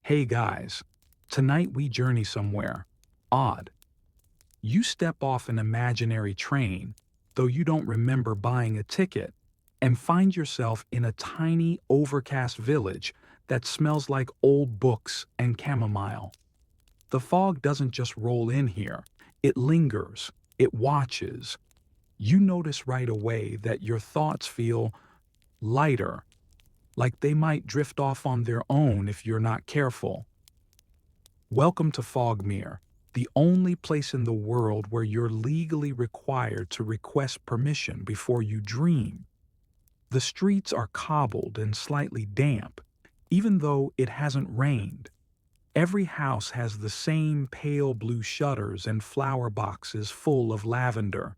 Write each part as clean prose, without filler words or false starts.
Hey guys, tonight we journey somewhere odd. You step off an imaginary train, though you don't remember buying a ticket, and find yourself in a tiny, overcast village that smells like old books and chamomile. The fog doesn't just roll in here, it lingers, it watches. You notice right away that your thoughts feel lighter, like they might drift off on their own if you're not careful. Welcome to Fogmere, the only place in the world where you're legally required to request permission before you dream. The streets are cobbled and slightly damp, even though it hasn't rained. Every house has the same pale blue shutters and flower boxes full of lavender.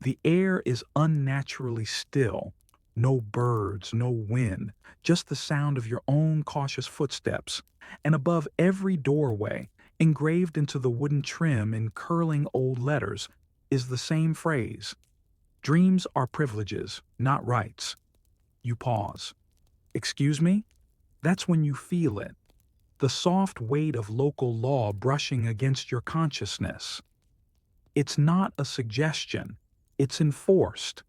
The air is unnaturally still. No birds, no wind, just the sound of your own cautious footsteps. And above every doorway, engraved into the wooden trim in curling old letters, is the same phrase: dreams are privileges, not rights. You pause. Excuse me? That's when you feel it. The soft weight of local law brushing against your consciousness. It's not a suggestion, it's enforced.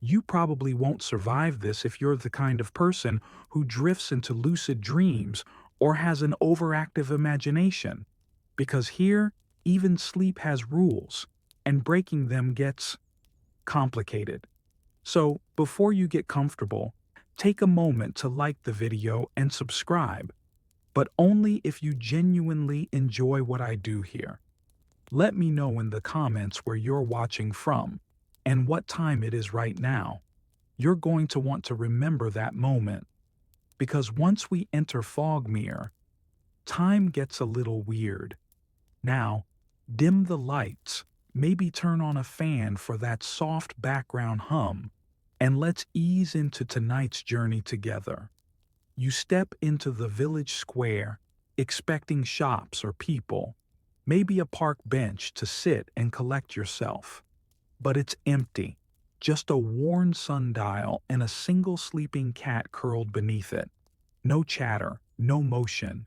You probably won't survive this if you're the kind of person who drifts into lucid dreams or has an overactive imagination, because here, even sleep has rules, and breaking them gets complicated. So, before you get comfortable, take a moment to like the video and subscribe, but only if you genuinely enjoy what I do here. Let me know in the comments where you're watching from and what time it is right now. You're going to want to remember that moment, because once we enter Fogmere, time gets a little weird. Now, dim the lights, maybe turn on a fan for that soft background hum, and let's ease into tonight's journey together. You step into the village square, expecting shops or people, maybe a park bench to sit and collect yourself. But it's empty, just a worn sundial and a single sleeping cat curled beneath it. No chatter, no motion.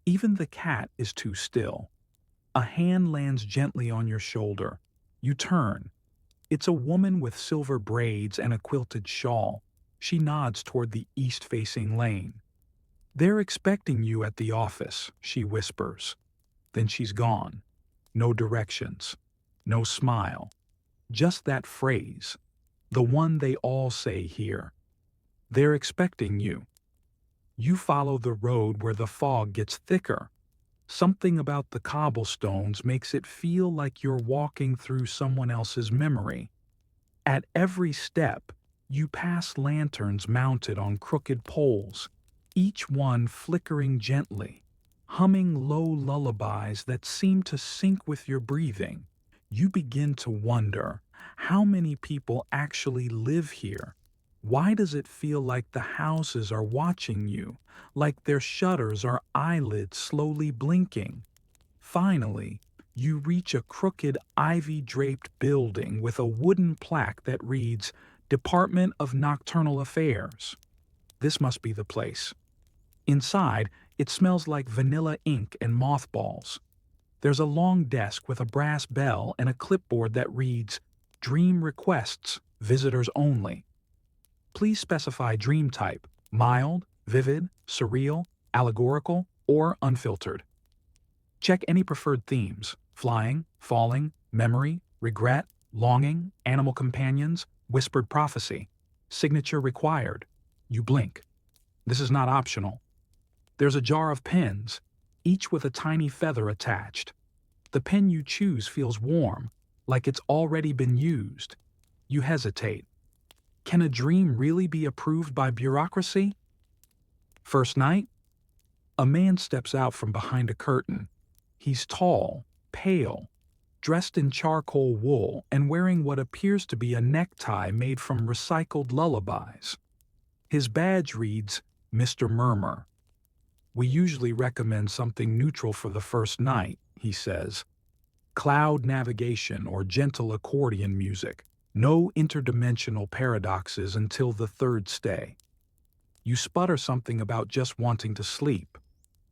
Even the cat is too still. A hand lands gently on your shoulder. You turn. It's a woman with silver braids and a quilted shawl. She nods toward the east-facing lane. "They're expecting you at the office," she whispers. Then she's gone. No directions. No smile. Just that phrase, the one they all say here. They're expecting you. You follow the road where the fog gets thicker. Something about the cobblestones makes it feel like you're walking through someone else's memory. At every step, you pass lanterns mounted on crooked poles, each one flickering gently, humming low lullabies that seem to sync with your breathing. You begin to wonder, how many people actually live here? Why does it feel like the houses are watching you, like their shutters are eyelids slowly blinking? Finally, you reach a crooked ivy-draped building with a wooden plaque that reads, "Department of Nocturnal Affairs." This must be the place. Inside, it smells like vanilla ink and mothballs. There's a long desk with a brass bell and a clipboard that reads, "Dream requests, visitors only." Please specify dream type: mild, vivid, surreal, allegorical, or unfiltered. Check any preferred themes: flying, falling, memory, regret, longing, animal companions, whispered prophecy. Signature required. You blink. This is not optional. There's a jar of pens, each with a tiny feather attached. The pen you choose feels warm, like it's already been used. You hesitate. Can a dream really be approved by bureaucracy? First night? A man steps out from behind a curtain. He's tall, pale, dressed in charcoal wool and wearing what appears to be a necktie made from recycled lullabies. His badge reads, "Mr. Murmur." "We usually recommend something neutral for the first night," he says. "Cloud navigation or gentle accordion music. No interdimensional paradoxes until the third stay." You sputter something about just wanting to sleep.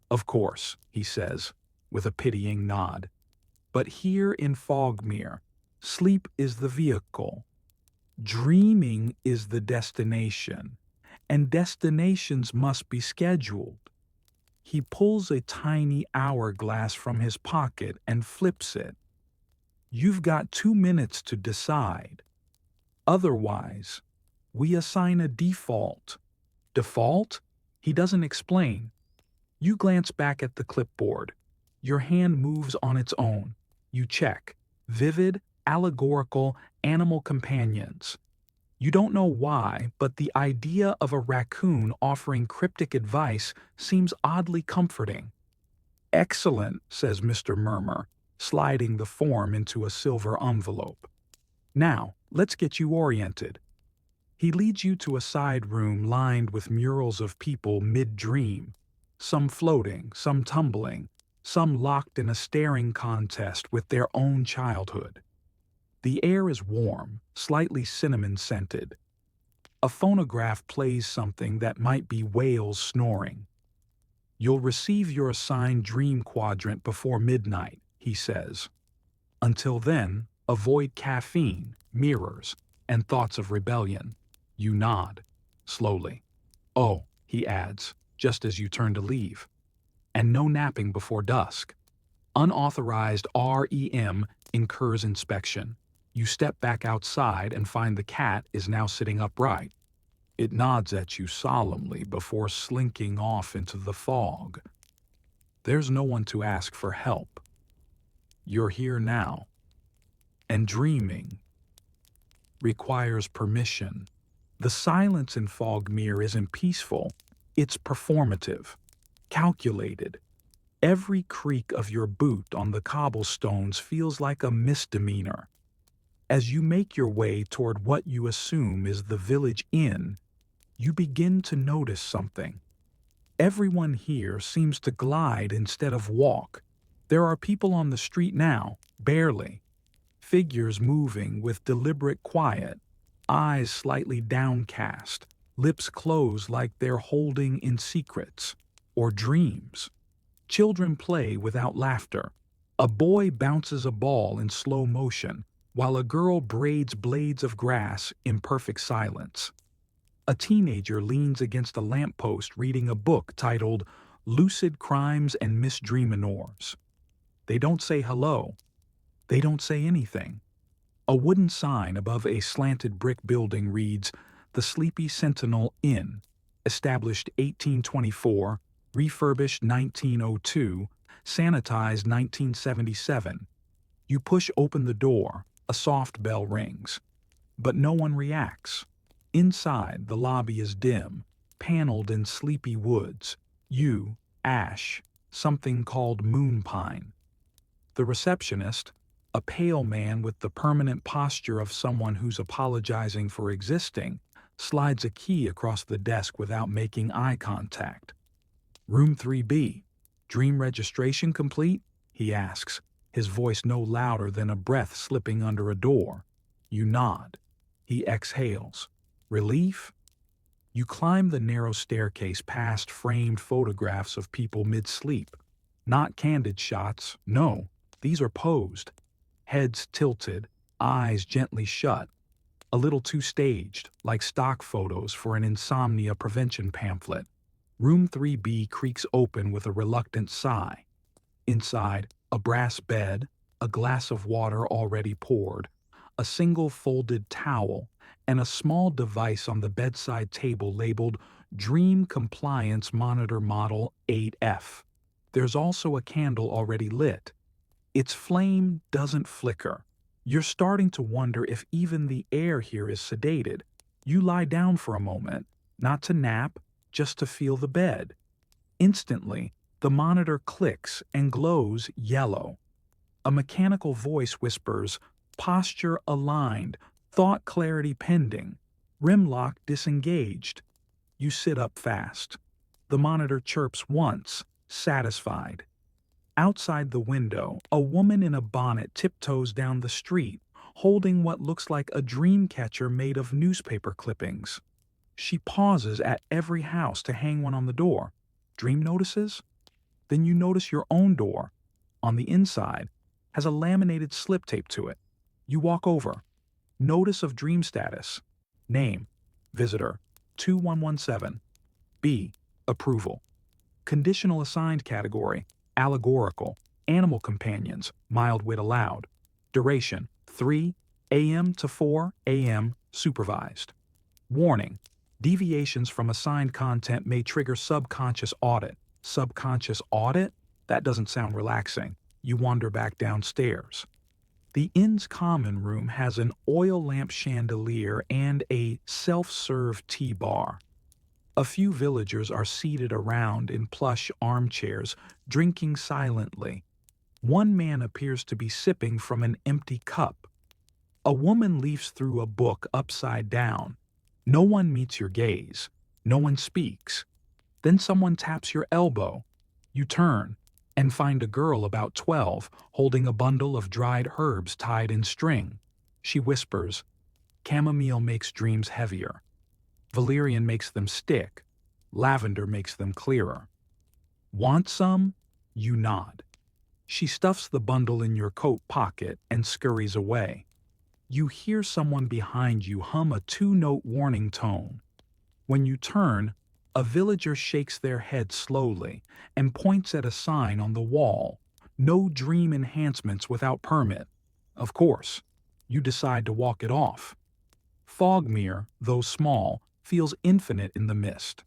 Of course, he says, with a pitying nod. But here in Fogmere, sleep is the vehicle. Dreaming is the destination, and destinations must be scheduled. He pulls a tiny hourglass from his pocket and flips it. You've got 2 minutes to decide. Otherwise, we assign a default. Default? He doesn't explain. You glance back at the clipboard. Your hand moves on its own. You check. Vivid, allegorical, animal companions. You don't know why, but the idea of a raccoon offering cryptic advice seems oddly comforting. Excellent, says Mr. Murmur, sliding the form into a silver envelope. Now, let's get you oriented. He leads you to a side room lined with murals of people mid-dream, some floating, some tumbling, some locked in a staring contest with their own childhood. The air is warm, slightly cinnamon-scented. A phonograph plays something that might be whales snoring. You'll receive your assigned dream quadrant before midnight, he says. Until then, avoid caffeine, mirrors, and thoughts of rebellion. You nod, slowly. Oh, he adds, just as you turn to leave. And no napping before dusk. Unauthorized REM incurs inspection. You step back outside and find the cat is now sitting upright. It nods at you solemnly before slinking off into the fog. There's no one to ask for help. You're here now. And dreaming requires permission. The silence in Fogmere isn't peaceful. It's performative, calculated. Every creak of your boot on the cobblestones feels like a misdemeanor. As you make your way toward what you assume is the village inn, you begin to notice something. Everyone here seems to glide instead of walk. There are people on the street now, barely. Figures moving with deliberate quiet, eyes slightly downcast, lips closed like they're holding in secrets or dreams. Children play without laughter. A boy bounces a ball in slow motion, while a girl braids blades of grass in perfect silence. A teenager leans against a lamppost reading a book titled Lucid Crimes and Misdreaminors. They don't say hello. They don't say anything. A wooden sign above a slanted brick building reads, The Sleepy Sentinel Inn, established 1824, refurbished 1902, sanitized 1977. You push open the door, a soft bell rings. But no one reacts. Inside, the lobby is dim, paneled in sleepy woods. Yew, ash, something called moonpine. The receptionist, a pale man with the permanent posture of someone who's apologizing for existing, slides a key across the desk without making eye contact. Room 3B. Dream registration complete? He asks, his voice no louder than a breath slipping under a door. You nod. He exhales. Relief? You climb the narrow staircase past framed photographs of people mid-sleep. Not candid shots, no, these are posed. Heads tilted, eyes gently shut. A little too staged, like stock photos for an insomnia prevention pamphlet. Room 3B creaks open with a reluctant sigh. Inside, a brass bed, a glass of water already poured, a single folded towel, and a small device on the bedside table labeled Dream Compliance Monitor Model 8F. There's also a candle already lit. Its flame doesn't flicker. You're starting to wonder if even the air here is sedated. You lie down for a moment, not to nap, just to feel the bed. Instantly, the monitor clicks and glows yellow. A mechanical voice whispers, posture aligned, thought clarity pending, rim lock disengaged. You sit up fast. The monitor chirps once, satisfied. Outside the window, a woman in a bonnet tiptoes down the street, holding what looks like a dream catcher made of newspaper clippings. She pauses at every house to hang one on the door. Dream notices? Then you notice your own door, on the inside, has a laminated slip tape to it. You walk over. Notice of dream status. Name, visitor, 2117. B, approval. Conditional assigned category, allegorical, animal companions, mild wit allowed. Duration, 3 a.m. to 4 a.m., supervised. Warning, deviations from assigned content may trigger subconscious audit. Subconscious audit? That doesn't sound relaxing. You wander back downstairs. The inn's common room has an oil lamp chandelier and a self-serve tea bar. A few villagers are seated around in plush armchairs, drinking silently. One man appears to be sipping from an empty cup. A woman leafs through a book upside down. No one meets your gaze. No one speaks. Then someone taps your elbow. You turn and find a girl about 12 holding a bundle of dried herbs tied in string. She whispers, "Chamomile makes dreams heavier. Valerian makes them stick. Lavender makes them clearer. Want some?" You nod. She stuffs the bundle in your coat pocket and scurries away. You hear someone behind you hum a two-note warning tone. When you turn, a villager shakes their head slowly and points at a sign on the wall. No dream enhancements without permit. Of course, you decide to walk it off. Fogmere, though small, feels infinite in the mist.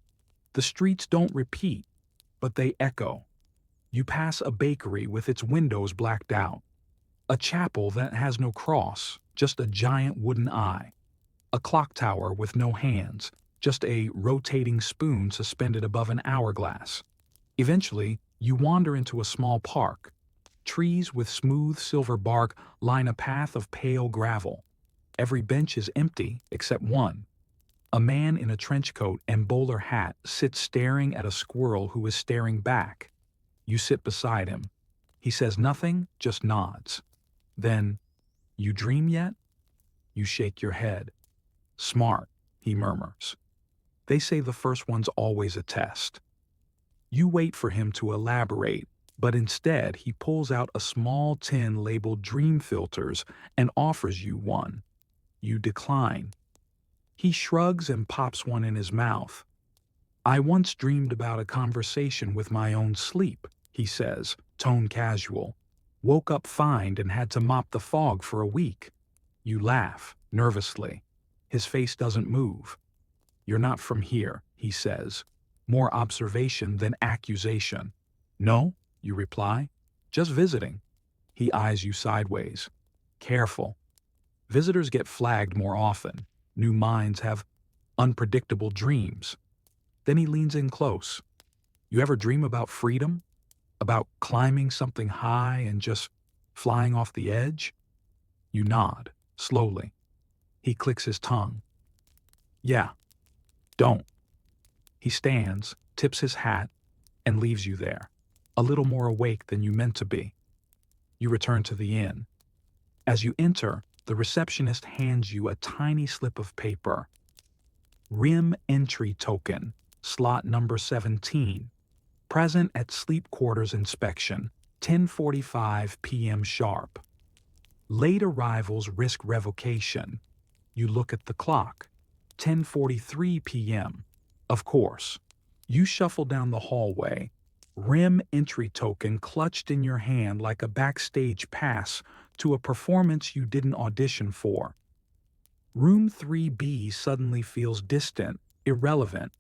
The streets don't repeat, but they echo. You pass a bakery with its windows blacked out. A chapel that has no cross, just a giant wooden eye. A clock tower with no hands, just a rotating spoon suspended above an hourglass. Eventually, you wander into a small park. Trees with smooth silver bark line a path of pale gravel. Every bench is empty except one. A man in a trench coat and bowler hat sits staring at a squirrel who is staring back. You sit beside him. He says nothing, just nods. Then, "You dream yet?" You shake your head. "Smart," he murmurs. They say the first one's always a test. You wait for him to elaborate, but instead he pulls out a small tin labeled dream filters and offers you one. You decline. He shrugs and pops one in his mouth. "I once dreamed about a conversation with my own sleep," he says, tone casual. "Woke up fine and had to mop the fog for a week." You laugh, nervously. His face doesn't move. "You're not from here," he says, more observation than accusation. "No," you reply, "just visiting." He eyes you sideways. "Careful. Visitors get flagged more often. New minds have unpredictable dreams." Then he leans in close. "You ever dream about freedom? About climbing something high and just flying off the edge?" You nod, slowly. He clicks his tongue. "Yeah. Don't." He stands, tips his hat, and leaves you there, a little more awake than you meant to be. You return to the inn. As you enter, the receptionist hands you a tiny slip of paper. "Rim entry token, slot number 17. Present at sleep quarters inspection, 10:45 p.m. sharp. Late arrivals risk revocation." You look at the clock. 10:43 p.m. Of course. You shuffle down the hallway, rim entry token clutched in your hand like a backstage pass to a performance you didn't audition for. Room 3B suddenly feels distant, irrelevant,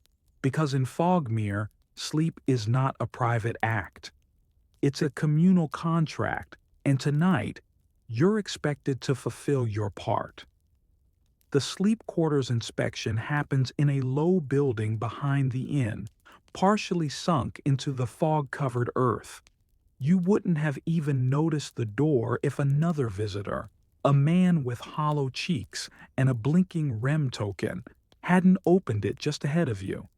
because in Fogmere, sleep is not a private act. It's a communal contract, and tonight, you're expected to fulfill your part. The sleep quarters inspection happens in a low building behind the inn, partially sunk into the fog-covered earth. You wouldn't have even noticed the door if another visitor, a man with hollow cheeks and a blinking REM token, hadn't opened it just ahead of you.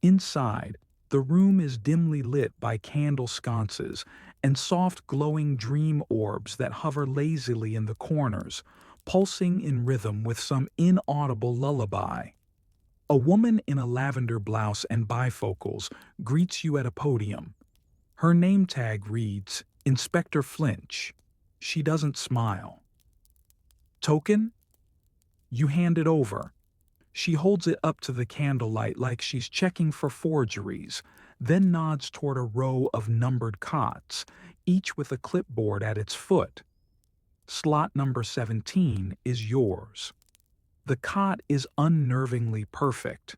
Inside, the room is dimly lit by candle sconces and soft glowing dream orbs that hover lazily in the corners, pulsing in rhythm with some inaudible lullaby. A woman in a lavender blouse and bifocals greets you at a podium. Her name tag reads, Inspector Flinch. She doesn't smile. Token? You hand it over. She holds it up to the candlelight like she's checking for forgeries, then nods toward a row of numbered cots, each with a clipboard at its foot. Slot number 17 is yours. The cot is unnervingly perfect.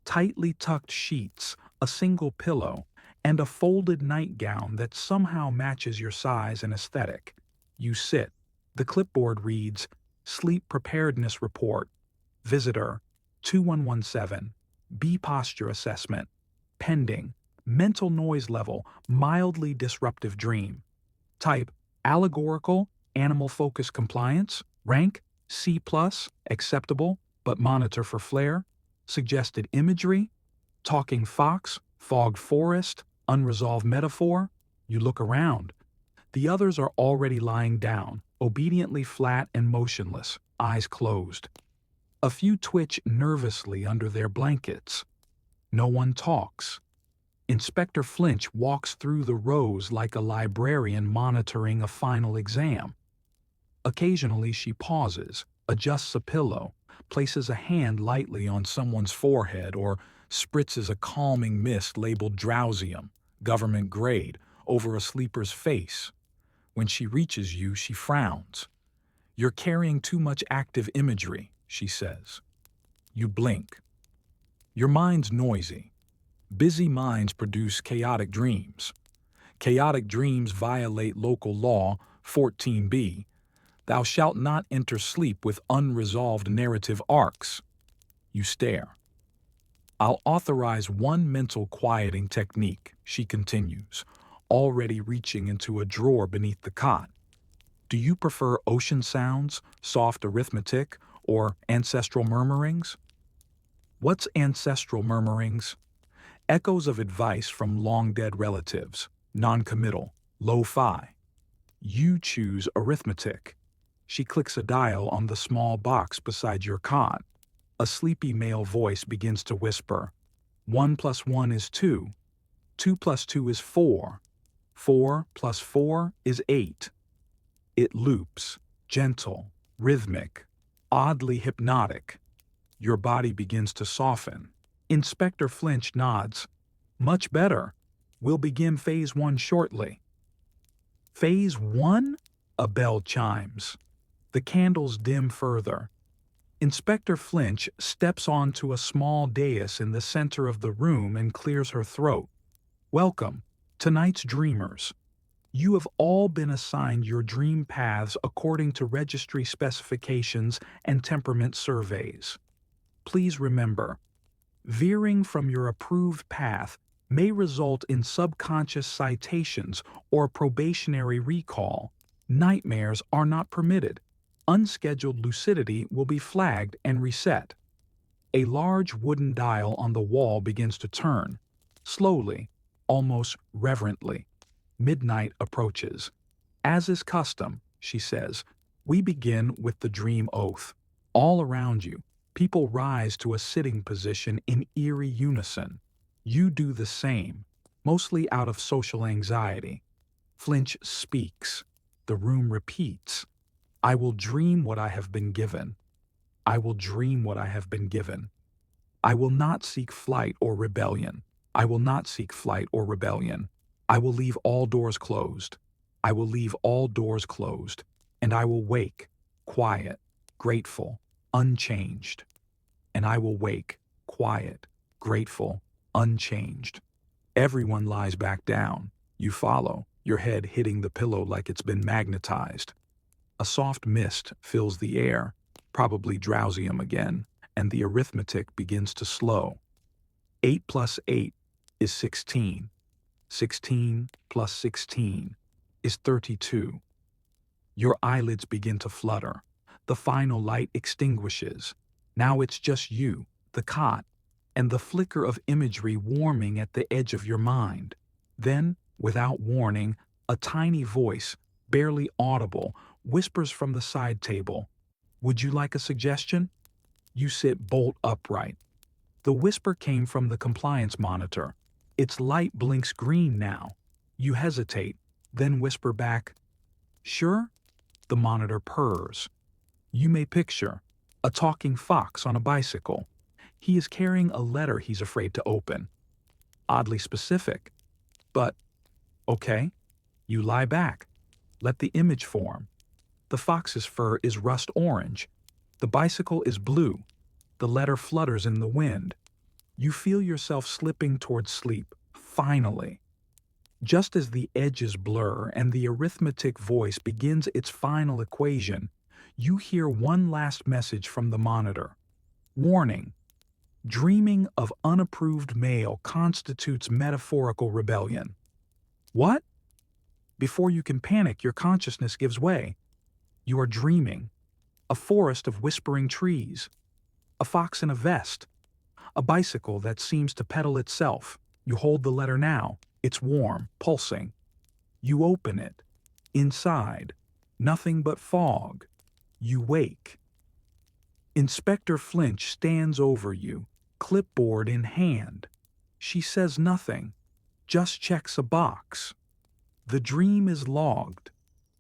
Tightly tucked sheets, a single pillow, and a folded nightgown that somehow matches your size and aesthetic. You sit. The clipboard reads, Sleep Preparedness Report. Visitor, 2117. B Posture Assessment. Pending. Mental noise level, mildly disruptive dream. Type, allegorical, animal-focused compliance. Rank, C+, acceptable, but monitor for flare. Suggested imagery, talking fox, fog forest, unresolved metaphor. You look around. The others are already lying down, obediently flat and motionless, eyes closed. A few twitch nervously under their blankets. No one talks. Inspector Flinch walks through the rows like a librarian monitoring a final exam. Occasionally she pauses, adjusts a pillow, places a hand lightly on someone's forehead, or spritzes a calming mist labeled drowsium, government grade, over a sleeper's face. When she reaches you, she frowns. You're carrying too much active imagery, she says. You blink. Your mind's noisy. Busy minds produce chaotic dreams. Chaotic dreams violate local law 14b. Thou shalt not enter sleep with unresolved narrative arcs. You stare. I'll authorize one mental quieting technique, she continues, already reaching into a drawer beneath the cot. Do you prefer ocean sounds, soft arithmetic, or ancestral murmurings? What's ancestral murmurings? Echoes of advice from long-dead relatives, non-committal, lo-fi. You choose arithmetic. She clicks a dial on the small box beside your cot. A sleepy male voice begins to whisper, 1 + 1 is 2. 2 + 2 is 4. 4 + 4 is 8. It loops, gentle, rhythmic, oddly hypnotic. Your body begins to soften. Inspector Flinch nods. Much better. We'll begin phase 1 shortly. Phase 1? A bell chimes. The candles dim further. Inspector Flinch steps onto a small dais in the center of the room and clears her throat. Welcome, tonight's dreamers. You have all been assigned your dream paths according to registry specifications and temperament surveys. Please remember, veering from your approved path may result in subconscious citations or probationary recall. Nightmares are not permitted. Unscheduled lucidity will be flagged and reset. A large wooden dial on the wall begins to turn. Slowly, almost reverently. Midnight approaches. As is custom, she says, we begin with the dream oath. All around you, people rise to a sitting position in eerie unison. You do the same, mostly out of social anxiety. Flinch speaks. The room repeats. I will dream what I have been given. I will dream what I have been given. I will not seek flight or rebellion. I will not seek flight or rebellion. I will leave all doors closed. I will leave all doors closed. And I will wake, quiet, grateful, unchanged. And I will wake, quiet, grateful, unchanged. Everyone lies back down. You follow, your head hitting the pillow like it's been magnetized. A soft mist fills the air, probably drowsium again, and the arithmetic begins to slow. 8 + 8 is 16. 16 + 16 is 32. Your eyelids begin to flutter. The final light extinguishes. Now it's just you, the cot, and the flicker of imagery warming at the edge of your mind. Then, without warning, a tiny voice, barely audible, whispers from the side table. Would you like a suggestion? You sit bolt upright. The whisper came from the compliance monitor. Its light blinks green now. You hesitate, then whisper back, "Sure?" The monitor purrs. You may picture a talking fox on a bicycle. He is carrying a letter he's afraid to open. Oddly specific. But, okay, you lie back. Let the image form. The fox's fur is rust orange. The bicycle is blue. The letter flutters in the wind. You feel yourself slipping towards sleep, finally. Just as the edges blur and the arithmetic voice begins its final equation, you hear one last message from the monitor. Warning: dreaming of unapproved mail constitutes metaphorical rebellion. What? Before you can panic, your consciousness gives way. You are dreaming. A forest of whispering trees. A fox in a vest. A bicycle that seems to pedal itself. You hold the letter now. It's warm, pulsing. You open it. Inside, nothing but fog. You wake. Inspector Flinch stands over you, clipboard in hand. She says nothing, just checks a box. The dream is logged.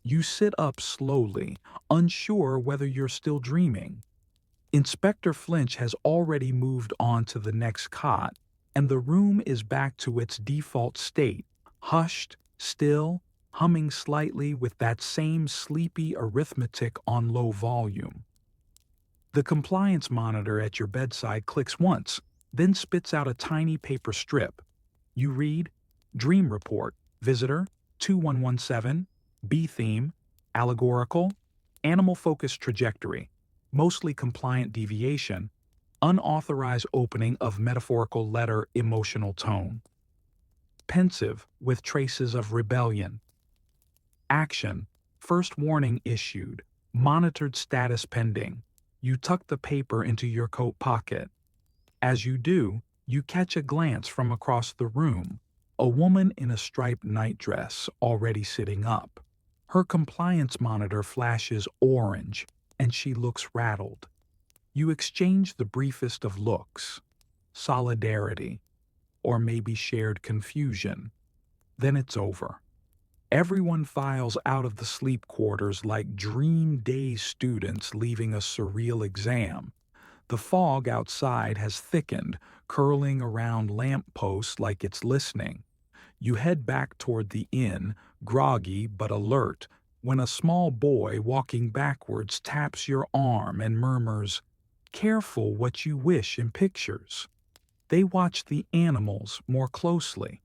You sit up slowly, unsure whether you're still dreaming. Inspector Flinch has already moved on to the next cot, and the room is back to its default state, hushed, still, humming slightly with that same sleepy arithmetic on low volume. The compliance monitor at your bedside clicks once, then spits out a tiny paper strip. You read, "Dream Report, Visitor, 2117, B Theme, Allegorical, Animal-Focused Trajectory, Mostly Compliant Deviation, Unauthorized Opening of Metaphorical Letter Emotional Tone. Pensive with traces of rebellion. Action, first warning issued, monitored status pending." You tuck the paper into your coat pocket. As you do, you catch a glance from across the room, a woman in a striped nightdress already sitting up. Her compliance monitor flashes orange, and she looks rattled. You exchange the briefest of looks, solidarity, or maybe shared confusion. Then it's over. Everyone files out of the sleep quarters like dream-dazed students leaving a surreal exam. The fog outside has thickened, curling around lampposts like it's listening. You head back toward the inn, groggy but alert, when a small boy walking backwards taps your arm and murmurs, "Careful what you wish in pictures." They watch the animals more closely.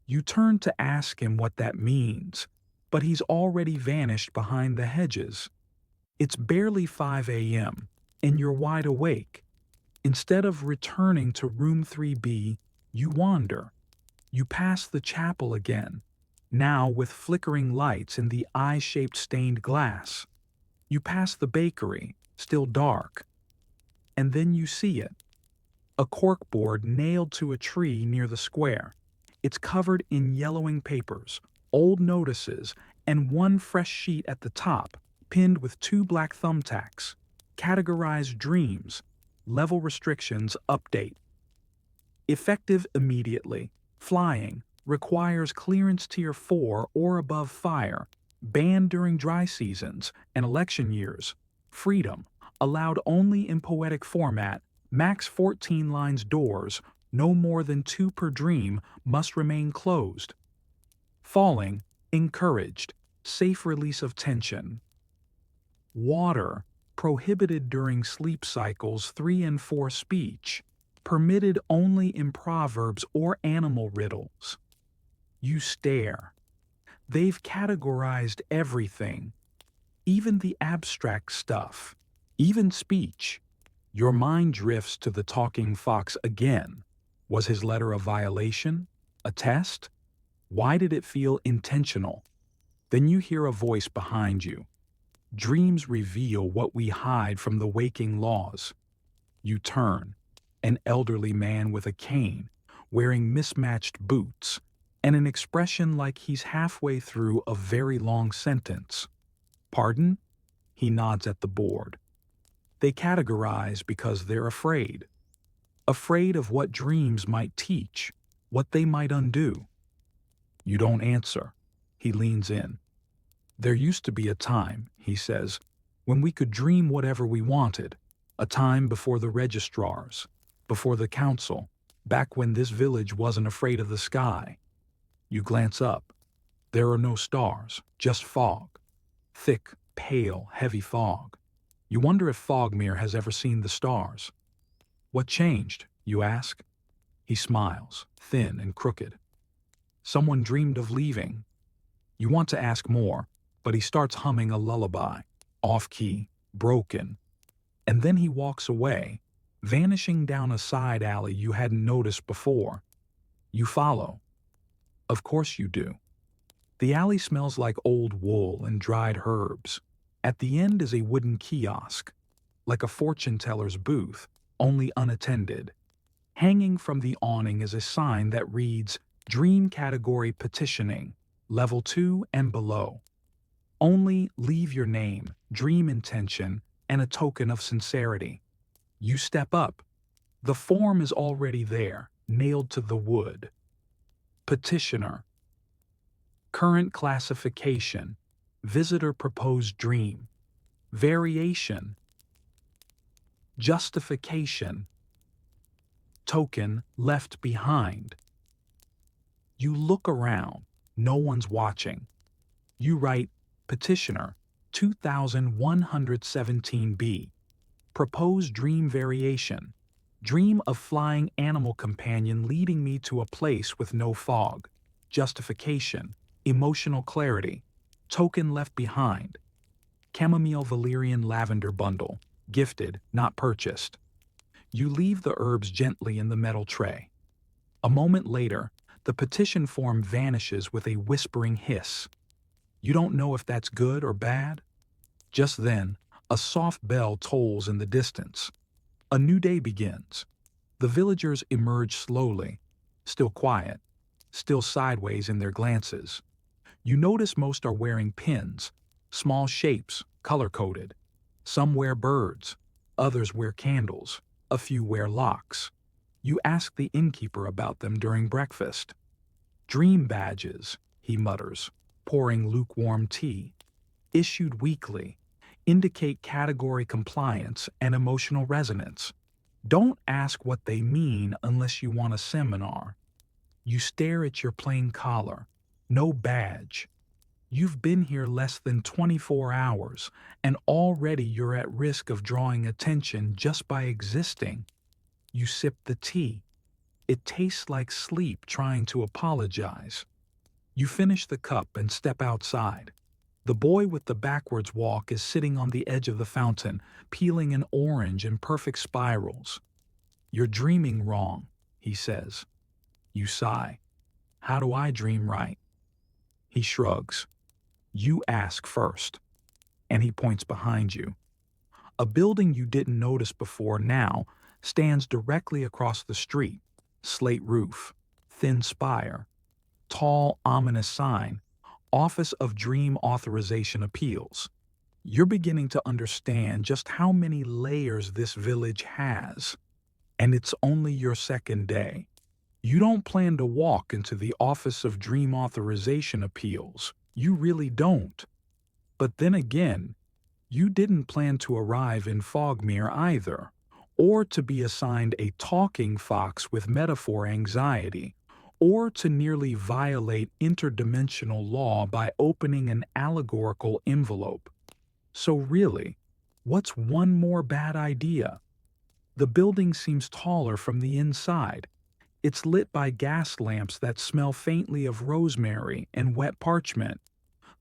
You turn to ask him what that means, but he's already vanished behind the hedges. It's barely 5 a.m., and you're wide awake. Instead of returning to room 3B, you wander. You pass the chapel again, now with flickering lights in the eye-shaped stained glass. You pass the bakery, still dark. And then you see it. A corkboard nailed to a tree near the square. It's covered in yellowing papers, old notices, and one fresh sheet at the top, pinned with 2 black thumbtacks. Categorized dreams. Level restrictions update. Effective immediately. Flying. Requires clearance tier 4 or above fire. Banned during dry seasons and election years. Freedom. Allowed only in poetic format. Max 14 lines doors. No more than 2 per dream, must remain closed. Falling, encouraged, safe release of tension. Water, prohibited during sleep cycles 3 and 4 speech, permitted only in proverbs or animal riddles. You stare. They've categorized everything, even the abstract stuff, even speech. Your mind drifts to the talking fox again. Was his letter a violation? A test? Why did it feel intentional? Then you hear a voice behind you. Dreams reveal what we hide from the waking laws. You turn. An elderly man with a cane, wearing mismatched boots, and an expression like he's halfway through a very long sentence. "Pardon?" He nods at the board. They categorize because they're afraid. Afraid of what dreams might teach, what they might undo. You don't answer. He leans in. There used to be a time, he says, when we could dream whatever we wanted. A time before the registrars, before the council, back when this village wasn't afraid of the sky. You glance up. There are no stars, just fog. Thick, pale, heavy fog. You wonder if Fogmere has ever seen the stars. What changed, you ask? He smiles, thin and crooked. Someone dreamed of leaving. You want to ask more, but he starts humming a lullaby, off-key, broken. And then he walks away, vanishing down a side alley you hadn't noticed before. You follow. Of course you do. The alley smells like old wool and dried herbs. At the end is a wooden kiosk, like a fortune-teller's booth, only unattended. Hanging from the awning is a sign that reads, Dream Category Petitioning, Level 2 and below. Only leave your name, dream intention, and a token of sincerity. You step up. The form is already there, nailed to the wood. Petitioner. Current classification. Visitor proposed dream. Variation. Justification. Token left behind. You look around. No one's watching. You write Petitioner 2117B. Proposed dream variation. Dream of flying animal companion leading me to a place with no fog. Justification. Emotional clarity. Token left behind. Chamomile valerian lavender bundle. Gifted, not purchased. You leave the herbs gently in the metal tray. A moment later, the petition form vanishes with a whispering hiss. You don't know if that's good or bad. Just then, a soft bell tolls in the distance. A new day begins. The villagers emerge slowly, still quiet, still sideways in their glances. You notice most are wearing pins, small shapes, color-coded. Some wear birds, others wear candles, a few wear locks. You ask the innkeeper about them during breakfast. Dream badges, he mutters, pouring lukewarm tea. Issued weekly, indicate category compliance and emotional resonance. Don't ask what they mean unless you want a seminar. You stare at your plain collar. No badge. You've been here less than 24 hours, and already you're at risk of drawing attention just by existing. You sip the tea. It tastes like sleep trying to apologize. You finish the cup and step outside. The boy with the backwards walk is sitting on the edge of the fountain, peeling an orange in perfect spirals. You're dreaming wrong, he says. You sigh. How do I dream right? He shrugs. You ask first. And he points behind you. A building you didn't notice before now stands directly across the street. Slate roof, thin spire, tall, ominous sign, Office of Dream Authorization Appeals. You're beginning to understand just how many layers this village has. And it's only your second day. You don't plan to walk into the Office of Dream Authorization Appeals. You really don't. But then again, you didn't plan to arrive in Fogmere either, or to be assigned a talking fox with metaphor anxiety, or to nearly violate interdimensional law by opening an allegorical envelope. So really, what's one more bad idea? The building seems taller from the inside. It's lit by gas lamps that smell faintly of rosemary and wet parchment.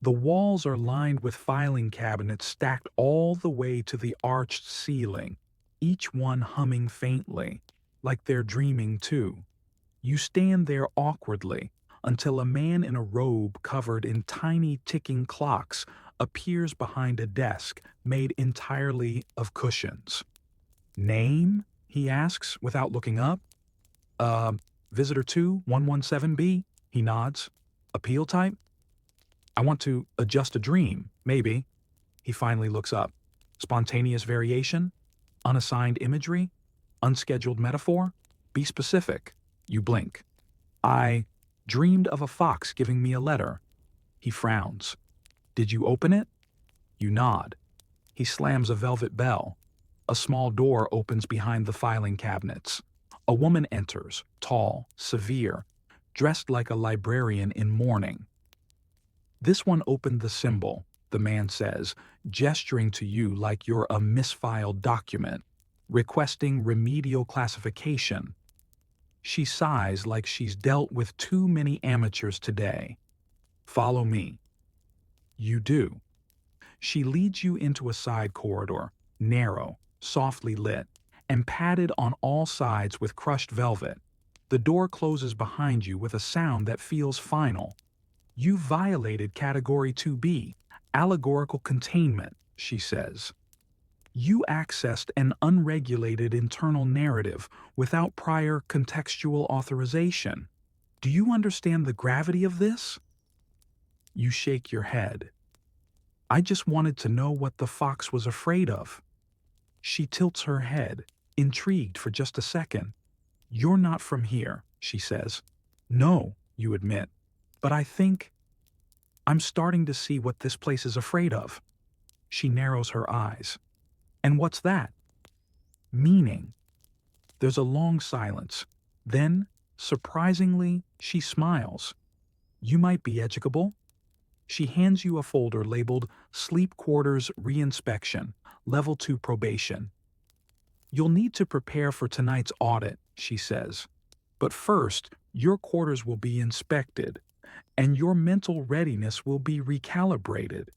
The walls are lined with filing cabinets stacked all the way to the arched ceiling, each one humming faintly, like they're dreaming too. You stand there awkwardly until a man in a robe covered in tiny ticking clocks appears behind a desk made entirely of cushions. Name? He asks without looking up. Visitor 2117B? He nods. Appeal type? I want to adjust a dream, maybe. He finally looks up. Spontaneous variation? Unassigned imagery? Unscheduled metaphor? Be specific. You blink. I Dreamed of a fox giving me a letter. He frowns. Did you open it? You nod. He slams a velvet bell. A small door opens behind the filing cabinets. A woman enters, tall, severe, dressed like a librarian in mourning. This one opened the symbol, the man says, gesturing to you like you're a misfiled document, requesting remedial classification. She sighs like she's dealt with too many amateurs today. Follow me. You do. She leads you into a side corridor, narrow, softly lit, and padded on all sides with crushed velvet. The door closes behind you with a sound that feels final. You violated Category 2B, allegorical containment, she says. You accessed an unregulated internal narrative without prior contextual authorization. Do you understand the gravity of this? You shake your head. I just wanted to know what the fox was afraid of. She tilts her head, intrigued for just a second. You're not from here, she says. No, you admit. But I think I'm starting to see what this place is afraid of. She narrows her eyes. And what's that? Meaning. There's a long silence. Then, surprisingly, she smiles. You might be educable. She hands you a folder labeled Sleep Quarters Reinspection, Level 2 Probation. You'll need to prepare for tonight's audit, she says. But first, your quarters will be inspected, and your mental readiness will be recalibrated.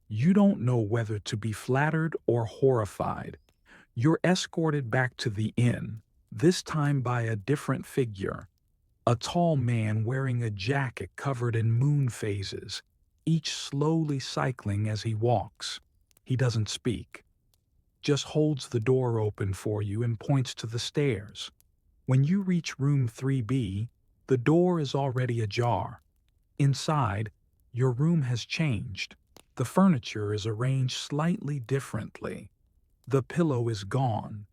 You don't know whether to be flattered or horrified. You're escorted back to the inn, this time by a different figure. A tall man wearing a jacket covered in moon phases, each slowly cycling as he walks. He doesn't speak, just holds the door open for you and points to the stairs. When you reach room 3B, the door is already ajar. Inside, your room has changed. The furniture is arranged slightly differently. The pillow is gone.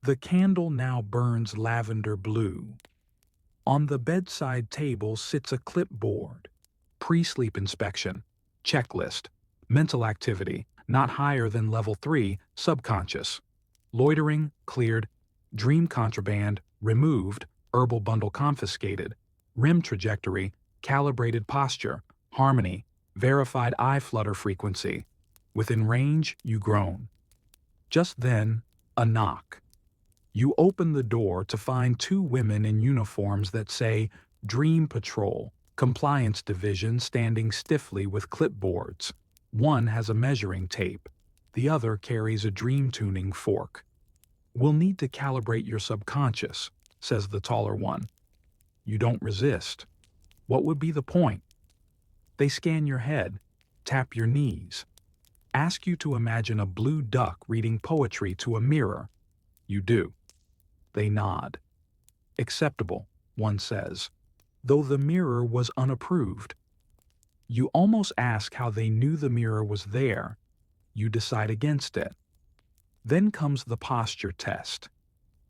The candle now burns lavender blue. On the bedside table sits a clipboard. Pre-sleep inspection. Checklist. Mental activity, not higher than level 3, subconscious. Loitering, cleared. Dream contraband, removed. Herbal bundle confiscated. REM trajectory, calibrated posture. Harmony, verified eye flutter frequency. Within range, you groan. Just then, a knock. You open the door to find two women in uniforms that say Dream Patrol, Compliance Division, standing stiffly with clipboards. One has a measuring tape. The other carries a dream tuning fork. We'll need to calibrate your subconscious, says the taller one. You don't resist. What would be the point? They scan your head, tap your knees, ask you to imagine a blue duck reading poetry to a mirror. You do. They nod. Acceptable, one says, though the mirror was unapproved. You almost ask how they knew the mirror was there. You decide against it. Then comes the posture test.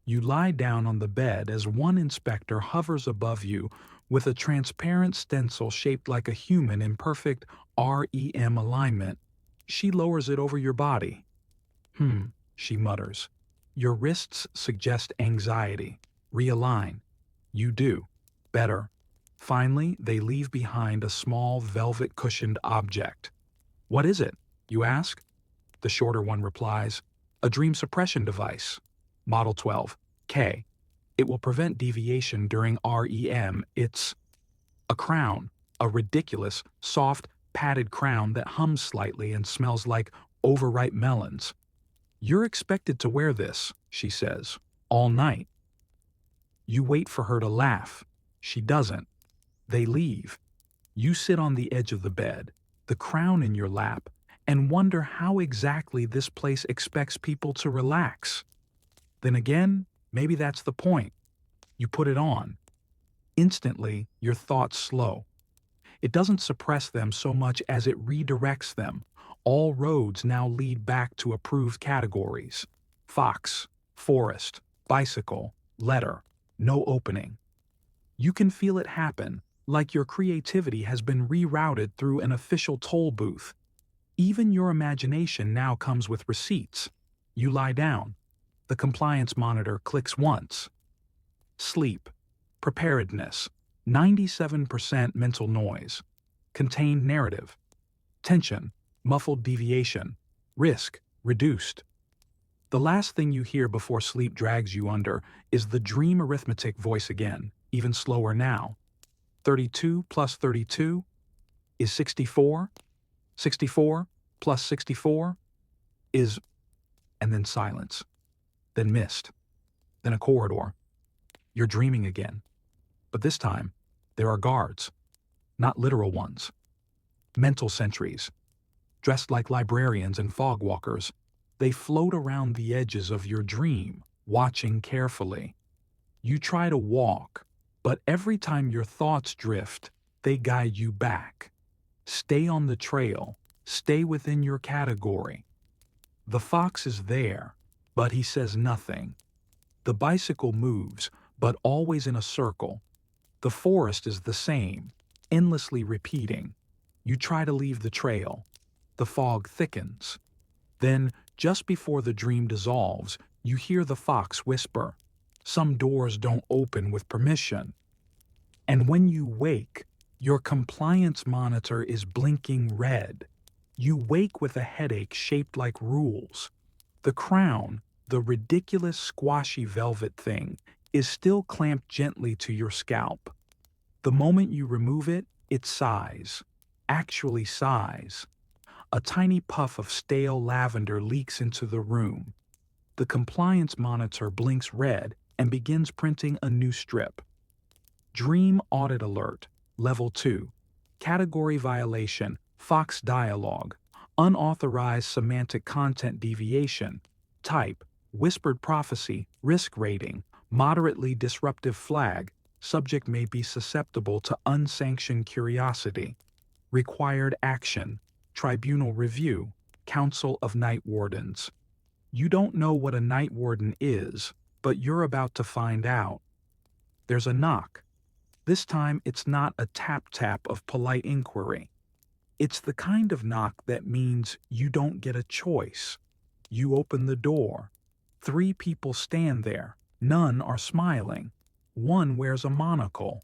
You lie down on the bed as one inspector hovers above you with a transparent stencil shaped like a human in perfect REM alignment. She lowers it over your body. She mutters. Your wrists suggest anxiety. Realign. You do. Better. Finally, they leave behind a small velvet-cushioned object. What is it? You ask. The shorter one replies, a dream suppression device. Model 12K. It will prevent deviation during REM. It's a crown, a ridiculous, soft, padded crown that hums slightly and smells like overripe melons. You're expected to wear this, she says, all night. You wait for her to laugh. She doesn't. They leave. You sit on the edge of the bed, the crown in your lap, and wonder how exactly this place expects people to relax. Then again, maybe that's the point. You put it on. Instantly, your thoughts slow. It doesn't suppress them so much as it redirects them. All roads now lead back to approved categories. Fox, forest, bicycle, letter, no opening. You can feel it happen, like your creativity has been rerouted through an official toll booth. Even your imagination now comes with receipts. You lie down. The compliance monitor clicks once. Sleep. Preparedness. 97% mental noise. Contained narrative. Tension. Muffled deviation. Risk. Reduced. The last thing you hear before sleep drags you under is the dream arithmetic voice again, even slower now. 32 plus 32 is 64. 64 plus 64 is... and then silence. Then mist. Then a corridor. You're dreaming again. But this time, there are guards. Not literal ones. Mental sentries. Dressed like librarians and fog walkers, they float around the edges of your dream, watching carefully. You try to walk, but every time your thoughts drift, they guide you back. Stay on the trail. Stay within your category. The fox is there, but he says nothing. The bicycle moves, but always in a circle. The forest is the same, endlessly repeating. You try to leave the trail. The fog thickens. Then, just before the dream dissolves, you hear the fox whisper. Some doors don't open with permission. And when you wake, your compliance monitor is blinking red. You wake with a headache shaped like rules. The crown, the ridiculous squashy velvet thing, is still clamped gently to your scalp. The moment you remove it, it sighs. Actually sighs. A tiny puff of stale lavender leaks into the room. The compliance monitor blinks red and begins printing a new strip. Dream Audit Alert, Level 2. Category Violation, Fox Dialogue. Unauthorized semantic content deviation. Type, Whispered Prophecy, Risk Rating, Moderately Disruptive Flag. Subject may be susceptible to unsanctioned curiosity. Required Action, Tribunal Review, Council of Night Wardens. You don't know what a night warden is, but you're about to find out. There's a knock. This time it's not a tap-tap of polite inquiry. It's the kind of knock that means you don't get a choice. You open the door. 3 people stand there. None are smiling. One wears a monocle.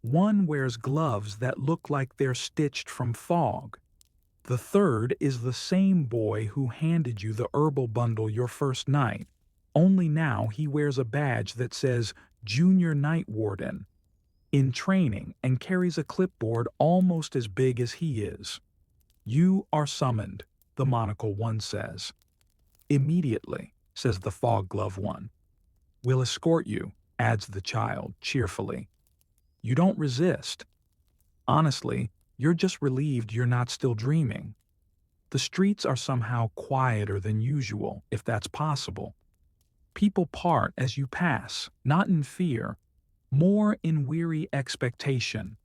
One wears gloves that look like they're stitched from fog. The third is the same boy who handed you the herbal bundle your first night, only now he wears a badge that says Junior Night Warden, in training, and carries a clipboard almost as big as he is. You are summoned, the monocle one says. Immediately, says the fog glove one. We'll escort you, adds the child cheerfully. You don't resist. Honestly, you're just relieved you're not still dreaming. The streets are somehow quieter than usual, if that's possible. People part as you pass, not in fear, more in weary expectation,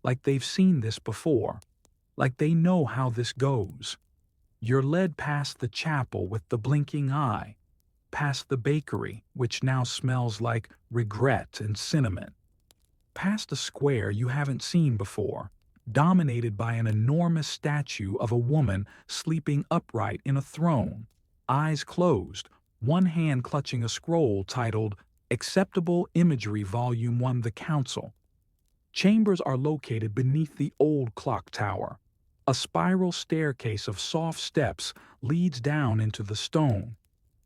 like they've seen this before, like they know how this goes. You're led past the chapel with the blinking eye, past the bakery, which now smells like regret and cinnamon, past a square you haven't seen before, dominated by an enormous statue of a woman sleeping upright in a throne, eyes closed, one hand clutching a scroll titled Acceptable Imagery Volume 1 The Council. Chambers are located beneath the old clock tower. A spiral staircase of soft steps leads down into the stone,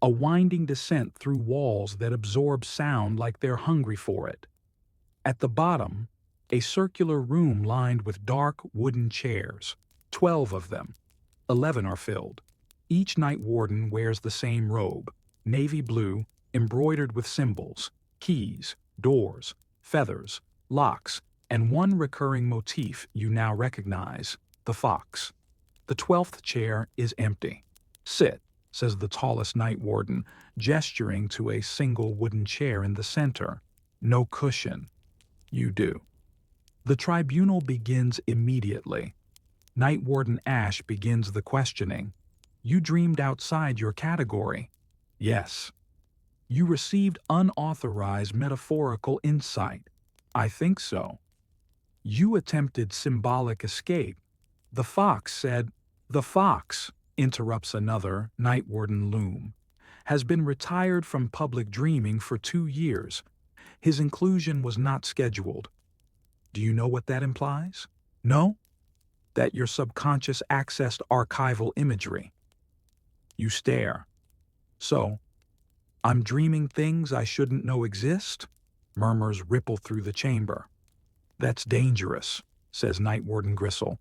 a winding descent through walls that absorb sound like they're hungry for it. At the bottom, a circular room lined with dark wooden chairs, 12 of them. 11 are filled. Each night warden wears the same robe, navy blue, embroidered with symbols, keys, doors, feathers, locks, and one recurring motif you now recognize, the fox. The 12th chair is empty. Sit, says the tallest night warden, gesturing to a single wooden chair in the center. No cushion. You do. The tribunal begins immediately. Night Warden Ash begins the questioning. You dreamed outside your category. Yes. You received unauthorized metaphorical insight. I think so. You attempted symbolic escape. The fox said, "The fox," interrupts another night warden loom, "has been retired from public dreaming for 2 years. His inclusion was not scheduled." Do you know what that implies? No? That your subconscious accessed archival imagery. You stare. So, I'm dreaming things I shouldn't know exist? Murmurs ripple through the chamber. That's dangerous, says Night Warden Gristle.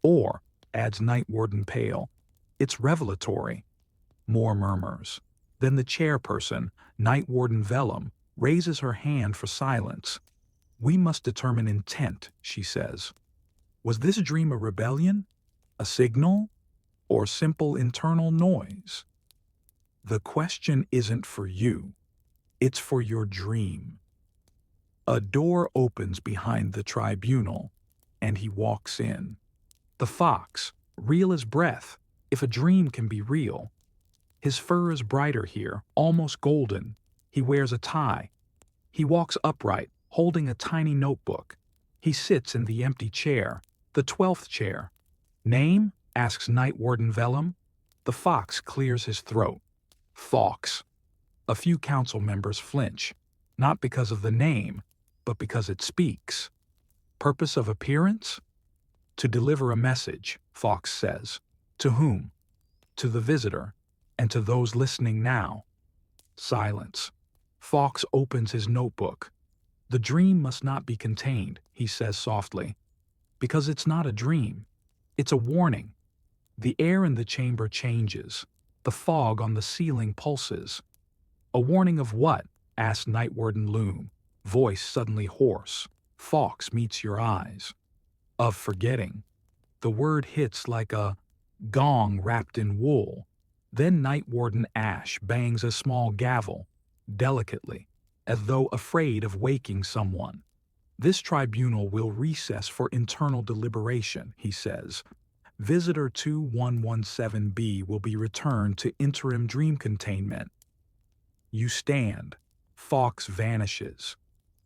Or, adds Night Warden Pale, it's revelatory. More murmurs. Then the chairperson, Night Warden Vellum, raises her hand for silence. We must determine intent, she says. Was this dream a rebellion? A signal? Or simple internal noise? The question isn't for you. It's for your dream. A door opens behind the tribunal, and he walks in. The fox, real as breath, if a dream can be real. His fur is brighter here, almost golden. He wears a tie. He walks upright, holding a tiny notebook. He sits in the empty chair, the 12th chair. Name? Asks Night Warden Vellum. The fox clears his throat. Fox. A few council members flinch, not because of the name, but because it speaks. Purpose of appearance? To deliver a message, Fox says. To whom? To the visitor, and to those listening now. Silence. Fox opens his notebook. The dream must not be contained, he says softly, because it's not a dream. It's a warning. The air in the chamber changes. The fog on the ceiling pulses. A warning of what? Asks Night Warden Loom, voice suddenly hoarse. Fox meets your eyes. Of forgetting. The word hits like a gong wrapped in wool. Then Night Warden Ash bangs a small gavel, delicately, as though afraid of waking someone. This tribunal will recess for internal deliberation, he says. Visitor 2117B will be returned to interim dream containment. You stand. Fox vanishes.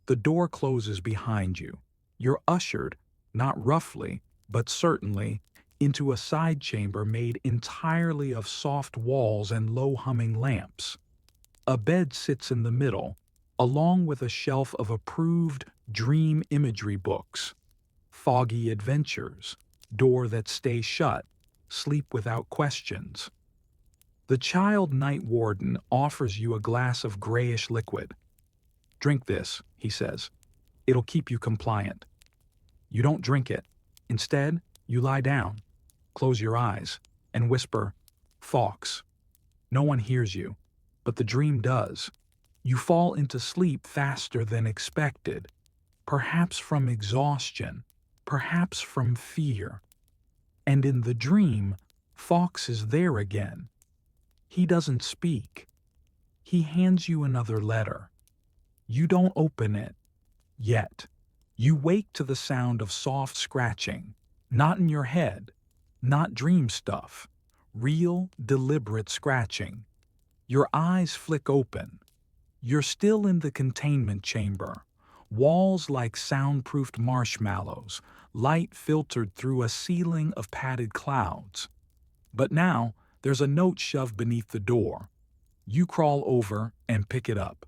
The door closes behind you. You're ushered, not roughly, but certainly, into a side chamber made entirely of soft walls and low-humming lamps. A bed sits in the middle, along with a shelf of approved dream imagery books. Foggy Adventures, Door That Stays Shut, Sleep Without Questions. The child night warden offers you a glass of grayish liquid. Drink this, he says. It'll keep you compliant. You don't drink it. Instead, you lie down, close your eyes, and whisper, Fox. No one hears you, but the dream does. You fall into sleep faster than expected, perhaps from exhaustion, perhaps from fear. And in the dream, Fox is there again. He doesn't speak. He hands you another letter. You don't open it. Yet. You wake to the sound of soft scratching, not in your head, not dream stuff, real, deliberate scratching. Your eyes flick open. You're still in the containment chamber, walls like soundproofed marshmallows, light filtered through a ceiling of padded clouds. But now, there's a note shoved beneath the door. You crawl over and pick it up.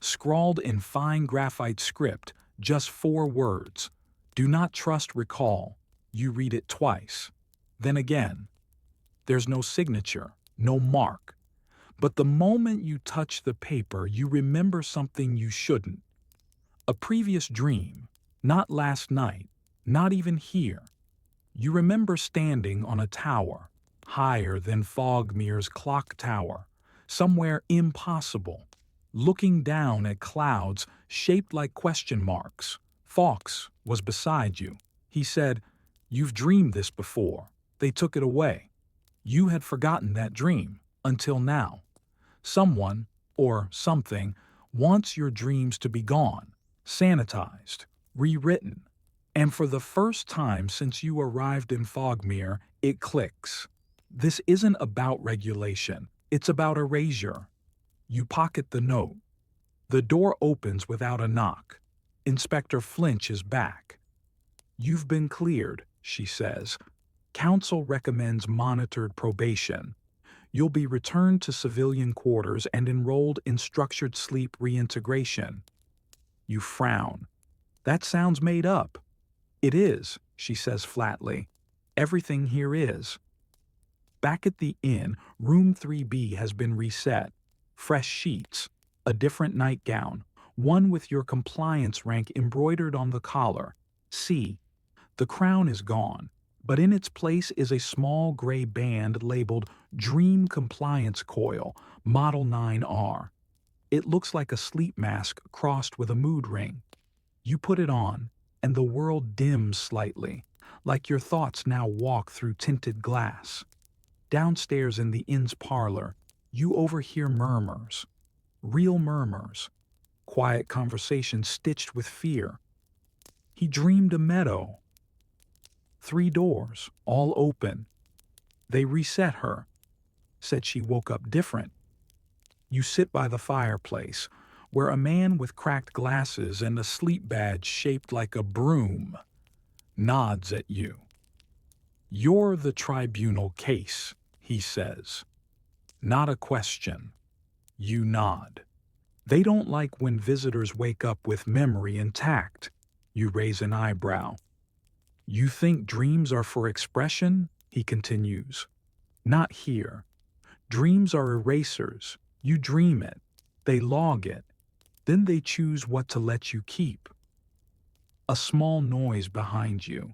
Scrawled in fine graphite script, just 4 words. Do not trust recall. You read it twice. Then again. There's no signature, no mark. But the moment you touch the paper, you remember something you shouldn't. A previous dream, not last night, not even here. You remember standing on a tower, higher than Fogmere's clock tower, somewhere impossible, looking down at clouds shaped like question marks. Fox was beside you. He said, "You've dreamed this before. They took it away." You had forgotten that dream, until now. Someone, or something, wants your dreams to be gone, sanitized, rewritten. And for the first time since you arrived in Fogmere, it clicks. This isn't about regulation. It's about erasure. You pocket the note. The door opens without a knock. Inspector Flinch is back. You've been cleared, she says. Council recommends monitored probation. You'll be returned to civilian quarters and enrolled in structured sleep reintegration. You frown. That sounds made up. It is, she says flatly. Everything here is. Back at the inn, room 3B has been reset. Fresh sheets, a different nightgown, one with your compliance rank embroidered on the collar. C. The crown is gone, but in its place is a small gray band labeled Dream Compliance Coil, Model 9R. It looks like a sleep mask crossed with a mood ring. You put it on, and the world dims slightly, like your thoughts now walk through tinted glass. Downstairs in the inn's parlor, you overhear murmurs. Real murmurs. Quiet conversation stitched with fear. He dreamed a meadow. 3 doors, all open. They reset her. Said she woke up different. You sit by the fireplace, where a man with cracked glasses and a sleep badge shaped like a broom nods at you. You're the tribunal case, he says. Not a question. You nod. They don't like when visitors wake up with memory intact. You raise an eyebrow. You think dreams are for expression? He continues. Not here. Dreams are erasers. You dream it. They log it. Then they choose what to let you keep. A small noise behind you.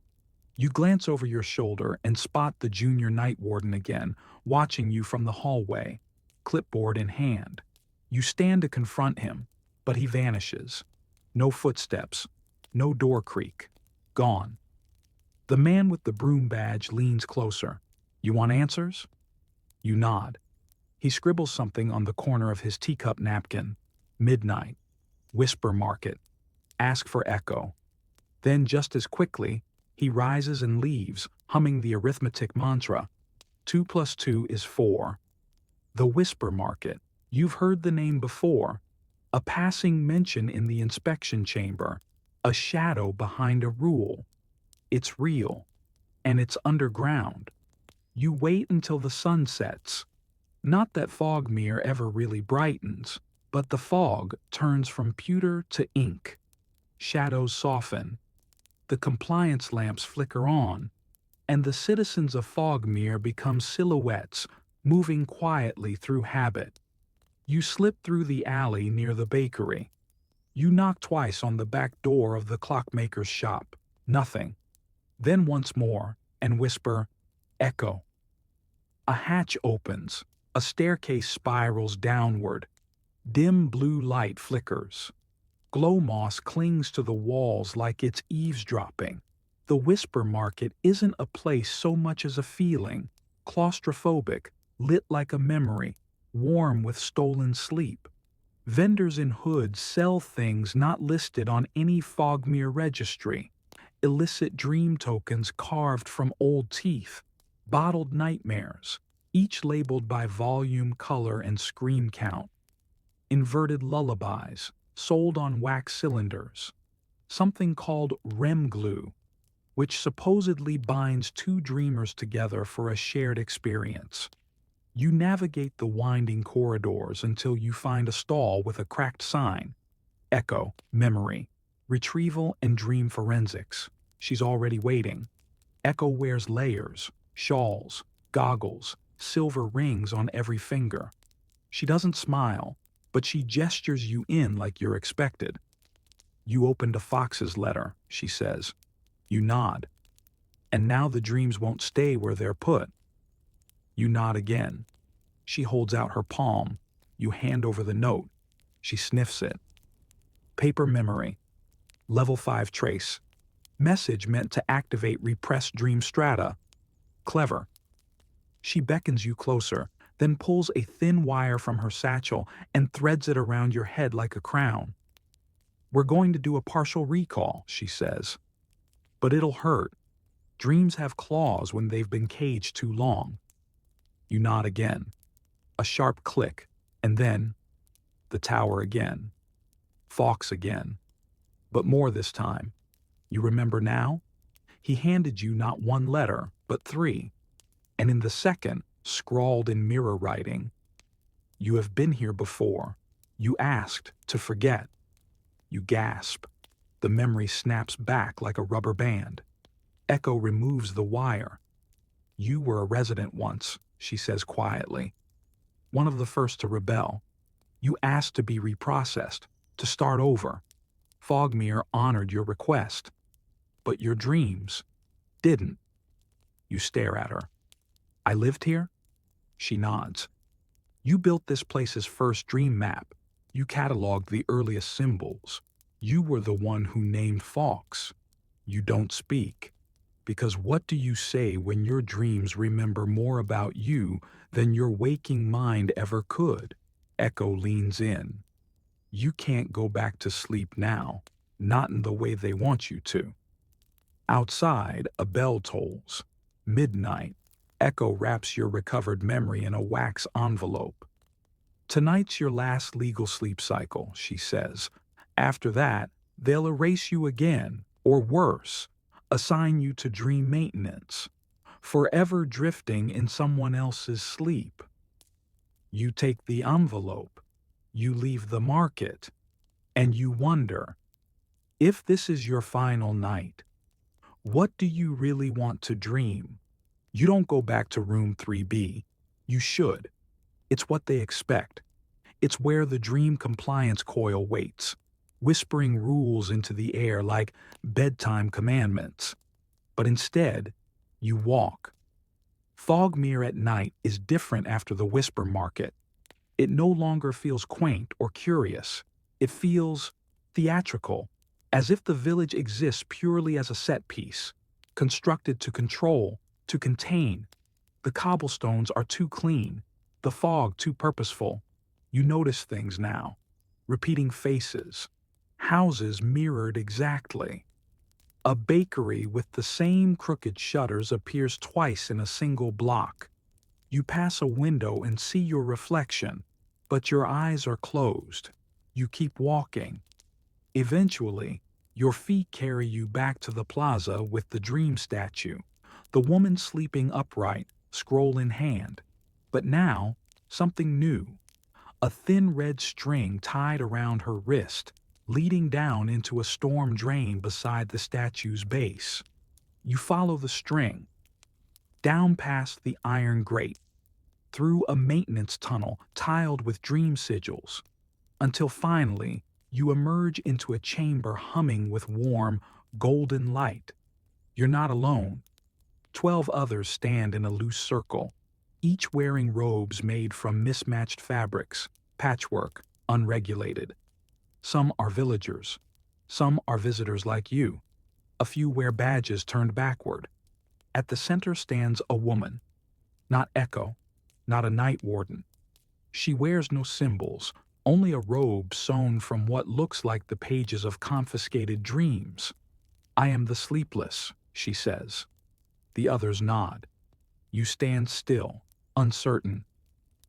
You glance over your shoulder and spot the junior night warden again, watching you from the hallway, clipboard in hand. You stand to confront him, but he vanishes. No footsteps. No door creak. Gone. The man with the broom badge leans closer. You want answers? You nod. He scribbles something on the corner of his teacup napkin. Midnight. Whisper market. Ask for echo. Then, just as quickly, he rises and leaves, humming the arithmetic mantra. 2 + 2 is 4. The whisper market. You've heard the name before. A passing mention in the inspection chamber. A shadow behind a rule. It's real. And it's underground. You wait until the sun sets. Not that Fogmere ever really brightens, but the fog turns from pewter to ink. Shadows soften. The compliance lamps flicker on, and the citizens of Fogmere become silhouettes, moving quietly through habit. You slip through the alley near the bakery. You knock twice on the back door of the clockmaker's shop. Nothing. Then once more, and whisper, echo. A hatch opens. A staircase spirals downward. Dim blue light flickers. Glow moss clings to the walls like it's eavesdropping. The whisper market isn't a place so much as a feeling, claustrophobic, lit like a memory, warm with stolen sleep. Vendors in hoods sell things not listed on any Fogmere registry. Illicit dream tokens carved from old teeth. Bottled nightmares, each labeled by volume, color, and scream count. Inverted lullabies, sold on wax cylinders. Something called REM glue, which supposedly binds 2 dreamers together for a shared experience. You navigate the winding corridors until you find a stall with a cracked sign. Echo, memory, retrieval, and dream forensics. She's already waiting. Echo wears layers, shawls, goggles, silver rings on every finger. She doesn't smile, but she gestures you in like you're expected. You opened a Fox's letter, she says. You nod. And now the dreams won't stay where they're put. You nod again. She holds out her palm. You hand over the note. She sniffs it. Paper memory. Level 5 trace. Message meant to activate repressed dream strata. Clever. She beckons you closer, then pulls a thin wire from her satchel and threads it around your head like a crown. We're going to do a partial recall, she says. But it'll hurt. Dreams have claws when they've been caged too long. You nod again. A sharp click, and then the tower again. Fox again. But more this time. You remember now? He handed you not one letter, but three, and in the second, scrawled in mirror writing, "You have been here before. You asked to forget." You gasp. The memory snaps back like a rubber band. Echo removes the wire. "You were a resident once," she says quietly. "One of the first to rebel. You asked to be reprocessed, to start over. Fogmere honored your request. But your dreams didn't." You stare at her. "I lived here?" She nods. "You built this place's first dream map. You cataloged the earliest symbols. You were the one who named Fox. You don't speak. Because what do you say when your dreams remember more about you than your waking mind ever could?" Echo leans in. "You can't go back to sleep now, not in the way they want you to." Outside, a bell tolls. Midnight. Echo wraps your recovered memory in a wax envelope. "Tonight's your last legal sleep cycle," she says. "After that, they'll erase you again, or worse, assign you to dream maintenance, forever drifting in someone else's sleep." You take the envelope, you leave the market, and you wonder, if this is your final night, what do you really want to dream? You don't go back to room 3B. You should. It's what they expect. It's where the dream compliance coil waits, whispering rules into the air like bedtime commandments. But instead, you walk. Fogmere at night is different after the whisper market. It no longer feels quaint or curious. It feels theatrical, as if the village exists purely as a set piece, constructed to control, to contain. The cobblestones are too clean, the fog too purposeful. You notice things now, repeating faces, houses mirrored exactly. A bakery with the same crooked shutters appears twice in a single block. You pass a window and see your reflection, but your eyes are closed. You keep walking. Eventually, your feet carry you back to the plaza with the dream statue, the woman sleeping upright, scroll in hand. But now, something new. A thin red string tied around her wrist, leading down into a storm drain beside the statue's base. You follow the string, down past the iron grate, through a maintenance tunnel tiled with dream sigils, until finally you emerge into a chamber humming with warm, golden light. You're not alone. 12 others stand in a loose circle, each wearing robes made from mismatched fabrics, patchwork, unregulated. Some are villagers. Some are visitors like you. A few wear badges turned backward. At the center stands a woman. Not Echo, not a night warden. She wears no symbols, only a robe sewn from what looks like the pages of confiscated dreams. "I am the Sleepless," she says. The others nod. You stand still, uncertain.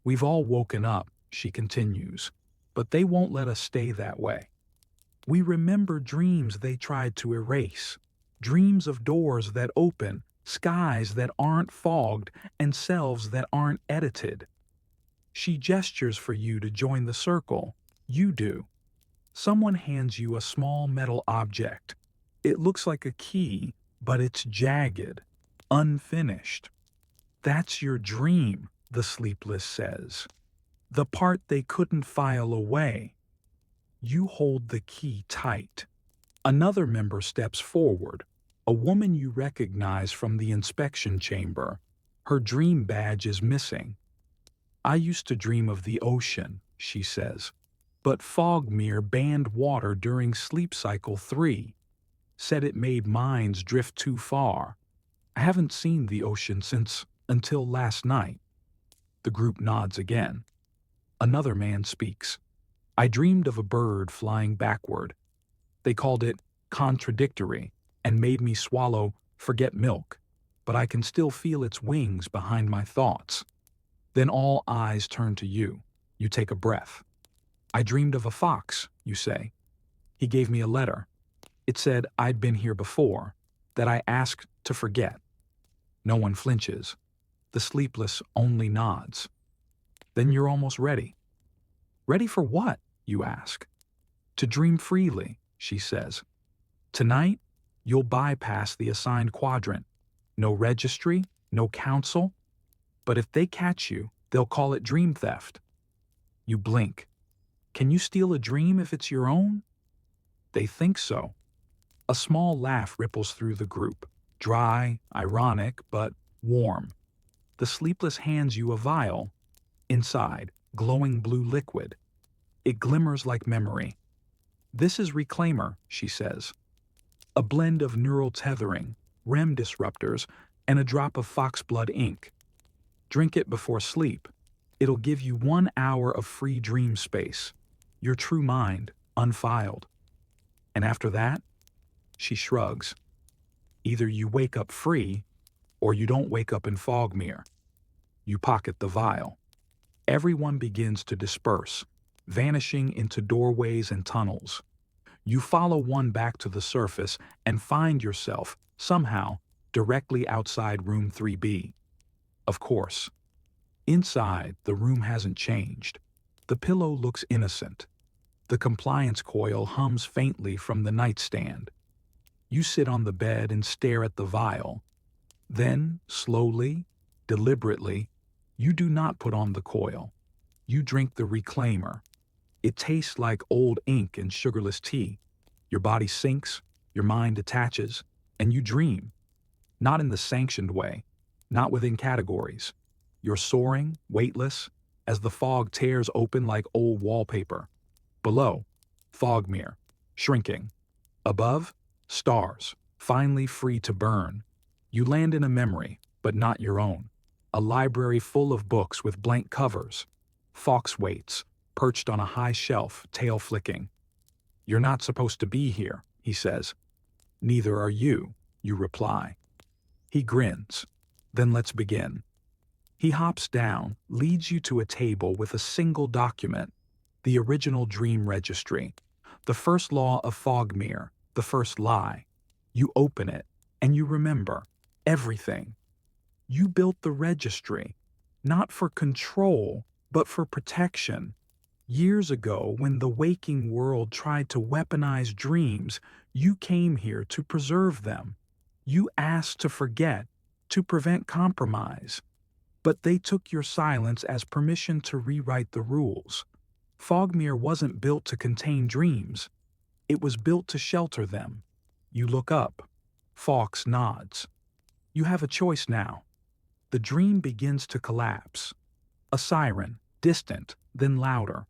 "We've all woken up," she continues, "but they won't let us stay that way. We remember dreams they tried to erase, dreams of doors that open, skies that aren't fogged, and selves that aren't edited." She gestures for you to join the circle. You do. Someone hands you a small metal object. It looks like a key, but it's jagged, unfinished. "That's your dream," the Sleepless says. "The part they couldn't file away." You hold the key tight. Another member steps forward, a woman you recognize from the inspection chamber. Her dream badge is missing. "I used to dream of the ocean," she says, "but Fogmere banned water during Sleep Cycle 3. Said it made minds drift too far. I haven't seen the ocean since until last night." The group nods again. Another man speaks. "I dreamed of a bird flying backward. They called it contradictory and made me swallow forget milk, but I can still feel its wings behind my thoughts." Then all eyes turn to you. You take a breath. "I dreamed of a fox," you say. "He gave me a letter. It said I'd been here before, that I asked to forget. No one flinches. The sleepless only nods. Then you're almost ready. Ready for what? You ask. To dream freely, she says. Tonight, you'll bypass the assigned quadrant. No registry, no counsel. But if they catch you, they'll call it dream theft. You blink. Can you steal a dream if it's your own? They think so. A small laugh ripples through the group. Dry, ironic, but warm. The sleepless hands you a vial. Inside, glowing blue liquid. It glimmers like memory. This is Reclaimer, she says. A blend of neural tethering, REM disruptors, and a drop of foxblood ink. Drink it before sleep. It'll give you 1 hour of free dream space. Your true mind, unfiled. And after that, she shrugs. Either you wake up free, or you don't wake up in Fogmere. You pocket the vial. Everyone begins to disperse, vanishing into doorways and tunnels. You follow one back to the surface and find yourself, somehow, directly outside room 3B. Of course. Inside, the room hasn't changed. The pillow looks innocent. The compliance coil hums faintly from the nightstand. You sit on the bed and stare at the vial. Then, slowly, deliberately, you do not put on the coil. You drink the Reclaimer. It tastes like old ink and sugarless tea. Your body sinks, your mind attaches, and you dream. Not in the sanctioned way, not within categories. You're soaring, weightless, as the fog tears open like old wallpaper. Below, Fogmere, shrinking. Above, stars, finally free to burn. You land in a memory, but not your own. A library full of books with blank covers. Fox waits, perched on a high shelf, tail flicking. You're not supposed to be here, he says. Neither are you, you reply. He grins. Then let's begin. He hops down, leads you to a table with a single document, the original dream registry, the first law of Fogmere, the first lie. You open it, and you remember everything. You built the registry, not for control, but for protection. Years ago, when the waking world tried to weaponize dreams, you came here to preserve them. You asked to forget, to prevent compromise. But they took your silence as permission to rewrite the rules. Fogmere wasn't built to contain dreams. It was built to shelter them. You look up. Fawkes nods. You have a choice now. The dream begins to collapse. A siren, distant, then louder.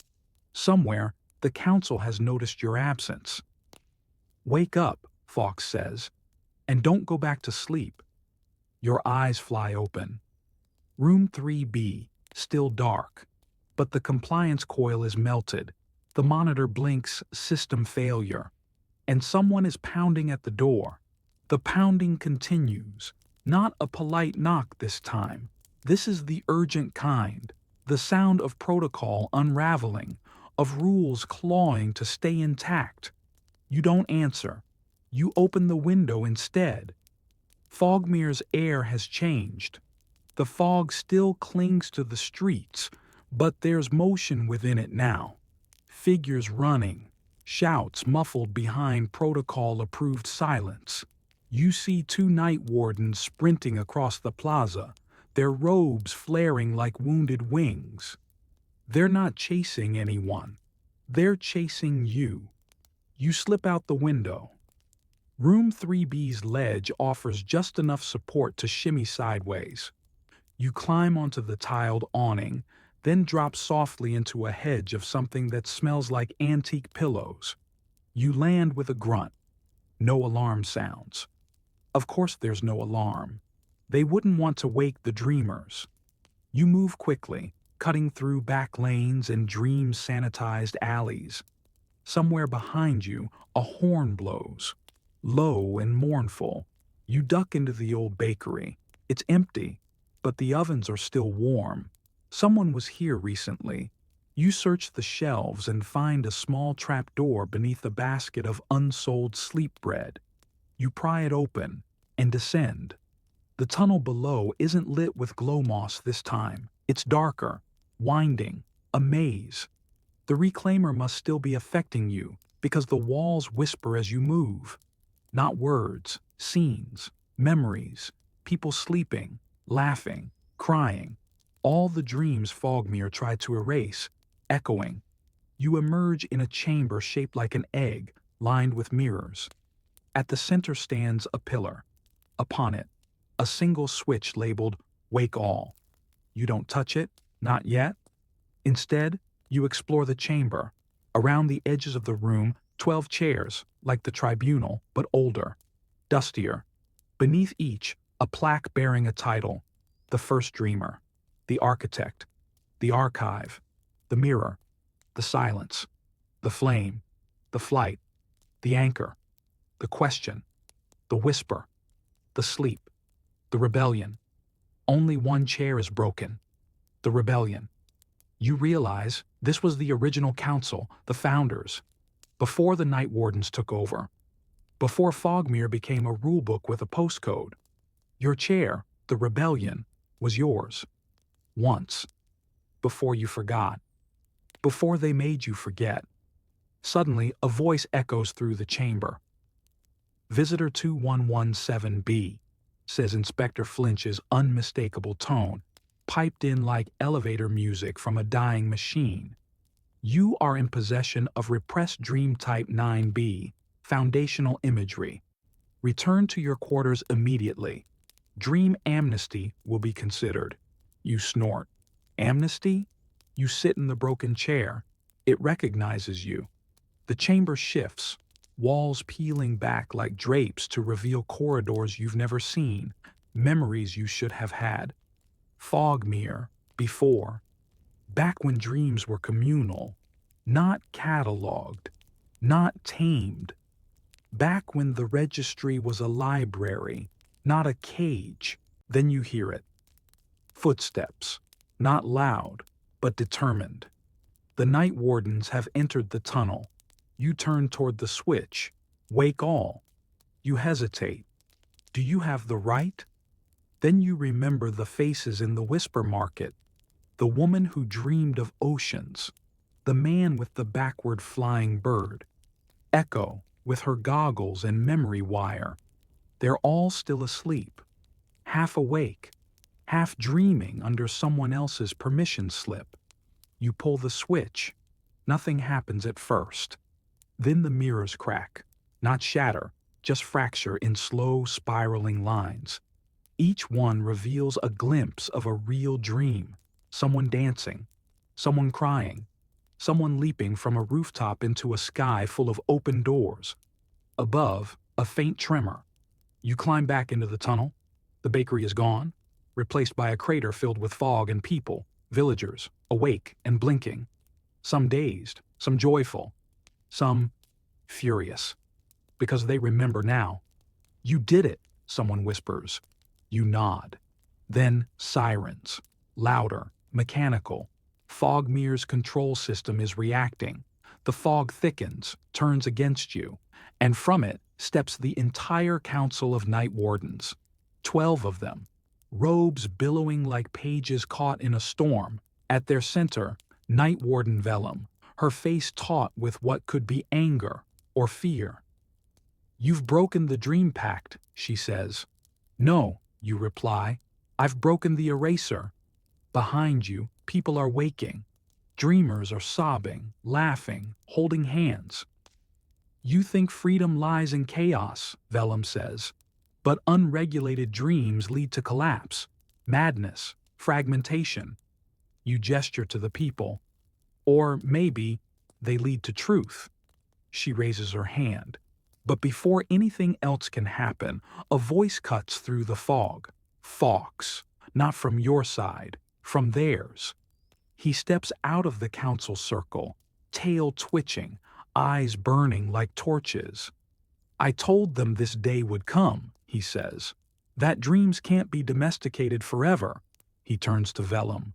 Somewhere, the council has noticed your absence. Wake up, Fawkes says, and don't go back to sleep. Your eyes fly open. Room 3B, still dark, but the compliance coil is melted. The monitor blinks system failure, and someone is pounding at the door. The pounding continues. Not a polite knock this time. This is the urgent kind, the sound of protocol unraveling, of rules clawing to stay intact. You don't answer. You open the window instead. Fogmere's air has changed. The fog still clings to the streets, but there's motion within it now. Figures running, shouts muffled behind protocol-approved silence. You see 2 night wardens sprinting across the plaza, their robes flaring like wounded wings. They're not chasing anyone. They're chasing you. You slip out the window. Room 3B's ledge offers just enough support to shimmy sideways. You climb onto the tiled awning, then drop softly into a hedge of something that smells like antique pillows. You land with a grunt. No alarm sounds. Of course there's no alarm. They wouldn't want to wake the dreamers. You move quickly, cutting through back lanes and dream-sanitized alleys. Somewhere behind you, a horn blows. Low and mournful. You duck into the old bakery. It's empty, but the ovens are still warm. Someone was here recently. You search the shelves and find a small trapdoor beneath a basket of unsold sleep bread. You pry it open and descend. The tunnel below isn't lit with glow moss this time. It's darker, winding, a maze. The reclaimer must still be affecting you because the walls whisper as you move. Not words, scenes, memories, people sleeping, laughing, crying. All the dreams Fogmere tried to erase, echoing. You emerge in a chamber shaped like an egg, lined with mirrors. At the center stands a pillar. Upon it, a single switch labeled Wake All. You don't touch it, not yet. Instead, you explore the chamber. Around the edges of the room, 12 chairs, like the tribunal, but older, dustier. Beneath each, a plaque bearing a title: the first dreamer, the architect, the archive, the mirror, the silence, the flame, the flight, the anchor, the question, the whisper, the sleep, the rebellion. Only one chair is broken. The rebellion. You realize this was the original council, the founders, before the Night Wardens took over, before Fogmere became a rulebook with a postcode. Your chair, the rebellion, was yours. Once. Before you forgot. Before they made you forget. Suddenly, a voice echoes through the chamber. Visitor 2117B, says Inspector Flinch's unmistakable tone, piped in like elevator music from a dying machine. You are in possession of repressed dream type 9B, foundational imagery. Return to your quarters immediately. Dream amnesty will be considered. You snort. Amnesty? You sit in the broken chair. It recognizes you. The chamber shifts, walls peeling back like drapes to reveal corridors you've never seen, memories you should have had. Fogmere, before. Back when dreams were communal, not catalogued, not tamed. Back when the registry was a library, not a cage. Then you hear it. Footsteps, not loud, but determined. The Night Wardens have entered the tunnel. You turn toward the switch. Wake all. You hesitate. Do you have the right? Then you remember the faces in the whisper market. The woman who dreamed of oceans. The man with the backward flying bird. Echo, with her goggles and memory wire. They're all still asleep. Half awake. Half dreaming under someone else's permission slip. You pull the switch. Nothing happens at first. Then the mirrors crack. Not shatter, just fracture in slow spiraling lines. Each one reveals a glimpse of a real dream. Someone dancing. Someone crying. Someone leaping from a rooftop into a sky full of open doors. Above, a faint tremor. You climb back into the tunnel. The bakery is gone, replaced by a crater filled with fog and people, villagers, awake and blinking. Some dazed, some joyful, some furious, because they remember now. You did it, someone whispers. You nod. Then sirens, louder, mechanical. Fogmere's control system is reacting. The fog thickens, turns against you, and from it steps the entire council of Night Wardens. 12 of them, robes billowing like pages caught in a storm. At their center, Night Warden Vellum, her face taut with what could be anger or fear. You've broken the dream pact, she says. No, you reply. I've broken the eraser. Behind you, people are waking. Dreamers are sobbing, laughing, holding hands. You think freedom lies in chaos, Vellum says. But unregulated dreams lead to collapse, madness, fragmentation. You gesture to the people. Or maybe they lead to truth. She raises her hand. But before anything else can happen, a voice cuts through the fog. Fawkes, not from your side, from theirs. He steps out of the council circle, tail twitching, eyes burning like torches. I told them this day would come, he says. That dreams can't be domesticated forever. He turns to Vellum.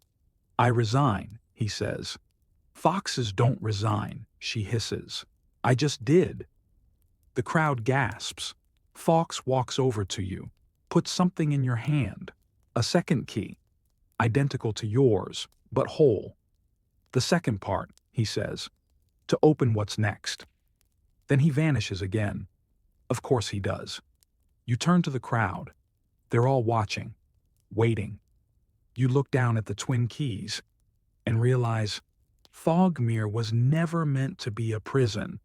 I resign, he says. Foxes don't resign, she hisses. I just did. The crowd gasps. Fox walks over to you, puts something in your hand. A second key, identical to yours, but whole. The second part, he says, to open what's next. Then he vanishes again. Of course he does. You turn to the crowd. They're all watching, waiting. You look down at the twin keys and realize Fogmere was never meant to be a prison.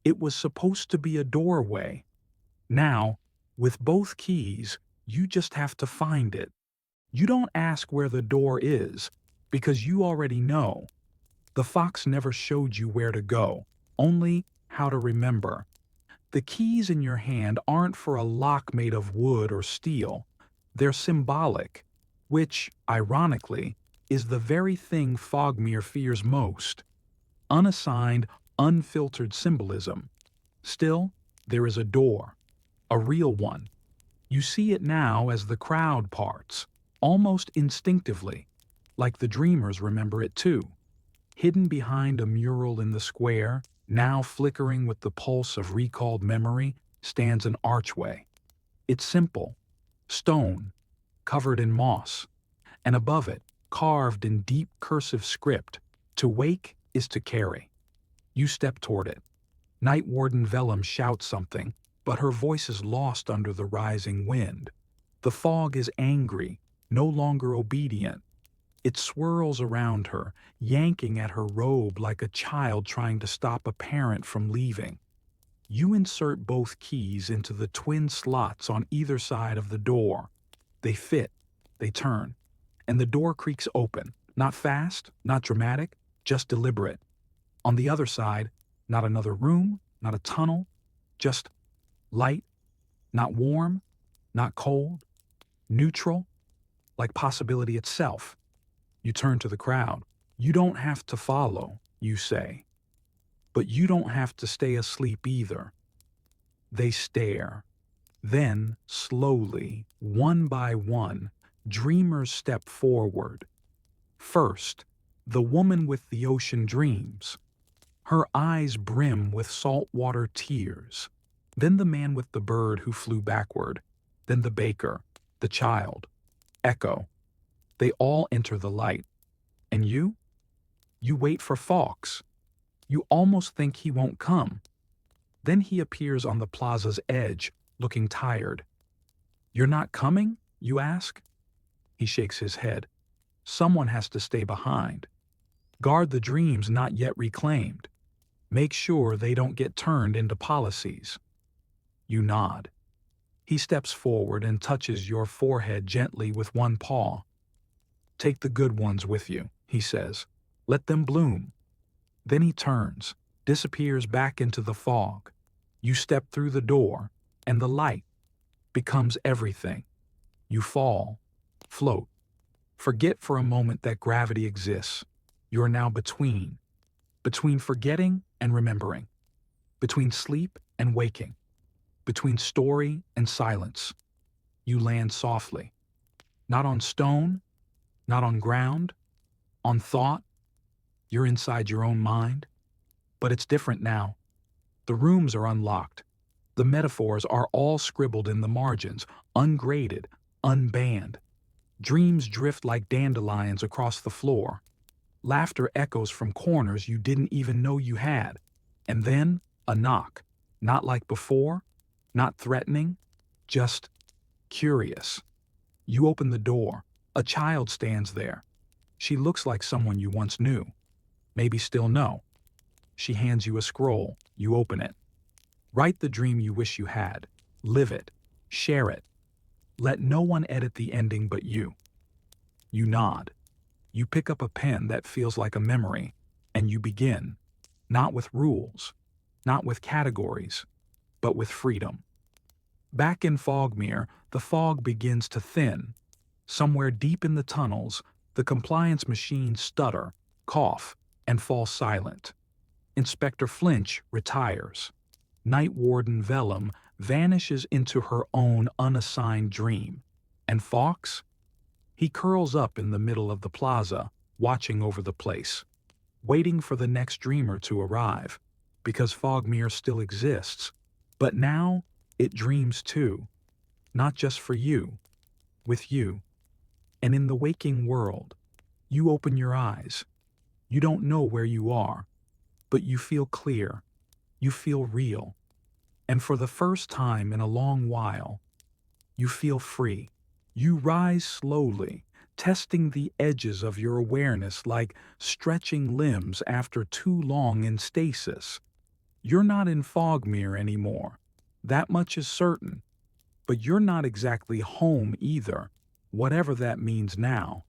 It was supposed to be a doorway. Now, with both keys, you just have to find it. You don't ask where the door is, because you already know. The fox never showed you where to go, only how to remember. The keys in your hand aren't for a lock made of wood or steel. They're symbolic, which, ironically, is the very thing Fogmere fears most. Unassigned, unfiltered symbolism. Still, there is a door. A real one. You see it now as the crowd parts, almost instinctively, like the dreamers remember it too. Hidden behind a mural in the square, now flickering with the pulse of recalled memory, stands an archway. It's simple. Stone, covered in moss, and above it, carved in deep cursive script, to wake is to carry. You step toward it. Night Warden Vellum shouts something, but her voice is lost under the rising wind. The fog is angry, no longer obedient. It swirls around her, yanking at her robe like a child trying to stop a parent from leaving. You insert both keys into the twin slots on either side of the door. They fit, they turn, and the door creaks open, not fast, not dramatic, just deliberate. On the other side, not another room, not a tunnel, just light, not warm, not cold, neutral, like possibility itself. You turn to the crowd. You don't have to follow, you say. But you don't have to stay asleep either. They stare. Then, slowly, one by one, dreamers step forward. First, the woman with the ocean dreams. Her eyes brim with saltwater tears. Then the man with the bird who flew backward. Then the baker, the child, Echo. They all enter the light. And you? You wait for Fox. You almost think he won't come. Then he appears on the plaza's edge, looking tired. You're not coming? You ask. He shakes his head. Someone has to stay behind. Guard the dreams not yet reclaimed. Make sure they don't get turned into policies. You nod. He steps forward and touches your forehead gently with one paw. Take the good ones with you, he says. Let them bloom. Then he turns, disappears back into the fog. You step through the door, and the light becomes everything. You fall, float. Forget for a moment that gravity exists. You're now between forgetting and remembering, between sleep and waking, between story and silence. You land softly, not on stone, not on ground, on thought. You're inside your own mind. But it's different now. The rooms are unlocked. The metaphors are all scribbled in the margins, ungraded, unbanned. Dreams drift like dandelions across the floor. Laughter echoes from corners you didn't even know you had. And then a knock, not like before, not threatening, just curious. You open the door. A child stands there. She looks like someone you once knew. Maybe still know. She hands you a scroll. You open it. Write the dream you wish you had. Live it. Share it. Let no one edit the ending but you. You nod. You pick up a pen that feels like a memory, and you begin, not with rules, not with categories, but with freedom. Back in Fogmere, the fog begins to thin. Somewhere deep in the tunnels, the compliance machines stutter, cough, and fall silent. Inspector Flinch retires. Night Warden Vellum vanishes into her own unassigned dream. And Fox? He curls up in the middle of the plaza, watching over the place. waiting for the next dreamer to arrive, because Fogmere still exists. But now, it dreams too, not just for you, with you. And in the waking world, you open your eyes. You don't know where you are, but you feel clear. You feel real. And for the first time in a long while, you feel free. You rise slowly, testing the edges of your awareness like stretching limbs after too long in stasis. You're not in Fogmere anymore. That much is certain. But you're not exactly home either, whatever that means now.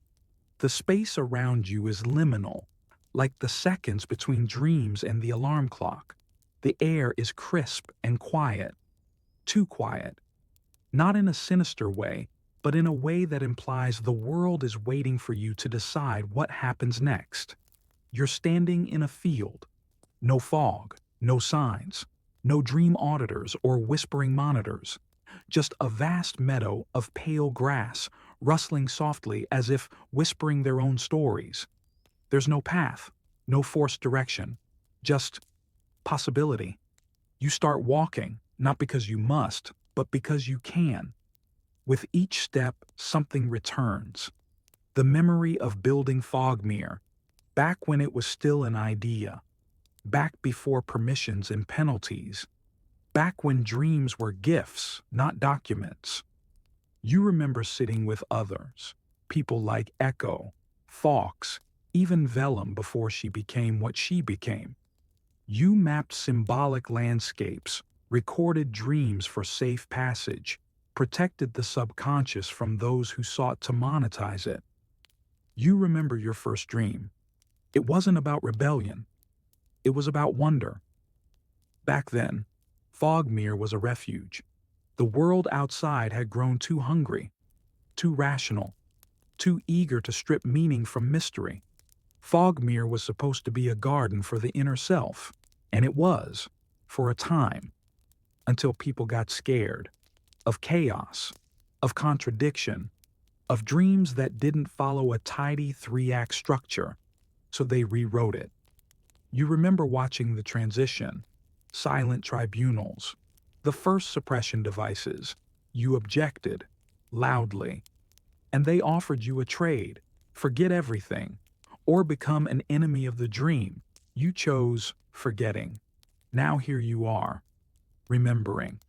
The space around you is liminal, like the seconds between dreams and the alarm clock. The air is crisp and quiet. Too quiet. Not in a sinister way, but in a way that implies the world is waiting for you to decide what happens next. You're standing in a field. No fog, no signs, no dream auditors or whispering monitors. Just a vast meadow of pale grass rustling softly as if whispering their own stories. There's no path, no forced direction, just possibility. You start walking, not because you must, but because you can. With each step, something returns. The memory of building Fogmere, back when it was still an idea, back before permissions and penalties, back when dreams were gifts, not documents. You remember sitting with others, people like Echo, Fawkes, even Vellum before she became what she became. You mapped symbolic landscapes, recorded dreams for safe passage, protected the subconscious from those who sought to monetize it. You remember your first dream. It wasn't about rebellion. It was about wonder. Back then, Fogmere was a refuge. The world outside had grown too hungry, too rational, too eager to strip meaning from mystery. Fogmere was supposed to be a garden for the inner self, and it was, for a time, until people got scared of chaos, of contradiction, of dreams that didn't follow a tidy three-act structure, so they rewrote it. You remember watching the transition, silent tribunals, the first suppression devices. You objected, loudly, and they offered you a trade, forget everything, or become an enemy of the dream. You chose forgetting. Now here you are, remembering.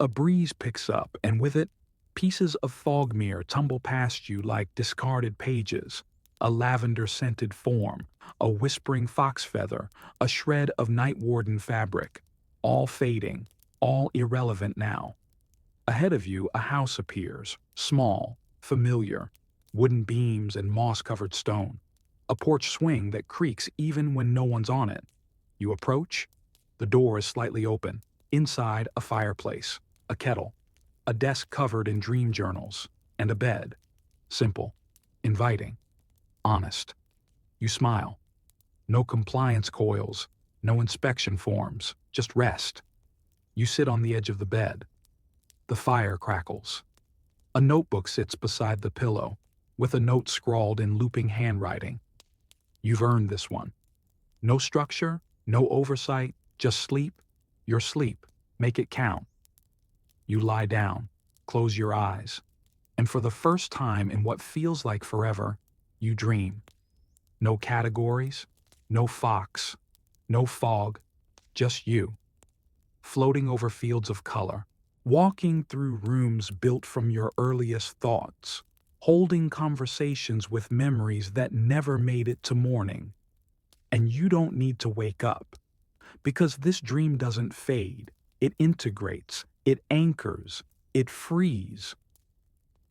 A breeze picks up, and with it, pieces of Fogmere tumble past you like discarded pages, a lavender-scented form, a whispering fox feather, a shred of night warden fabric, all fading, all irrelevant now. Ahead of you, a house appears, small, familiar, wooden beams and moss-covered stone, a porch swing that creaks even when no one's on it. You approach. The door is slightly open. Inside, a fireplace, a kettle, a desk covered in dream journals, and a bed. Simple, inviting, honest. You smile. No compliance coils, no inspection forms, just rest. You sit on the edge of the bed. The fire crackles. A notebook sits beside the pillow, with a note scrawled in looping handwriting. You've earned this one. No structure, no oversight, just sleep. Your sleep. Make it count. You lie down, close your eyes, and for the first time in what feels like forever, you dream. No categories, no fox, no fog, just you. Floating over fields of color, walking through rooms built from your earliest thoughts, holding conversations with memories that never made it to morning. And you don't need to wake up, because this dream doesn't fade. It integrates, it anchors, it frees.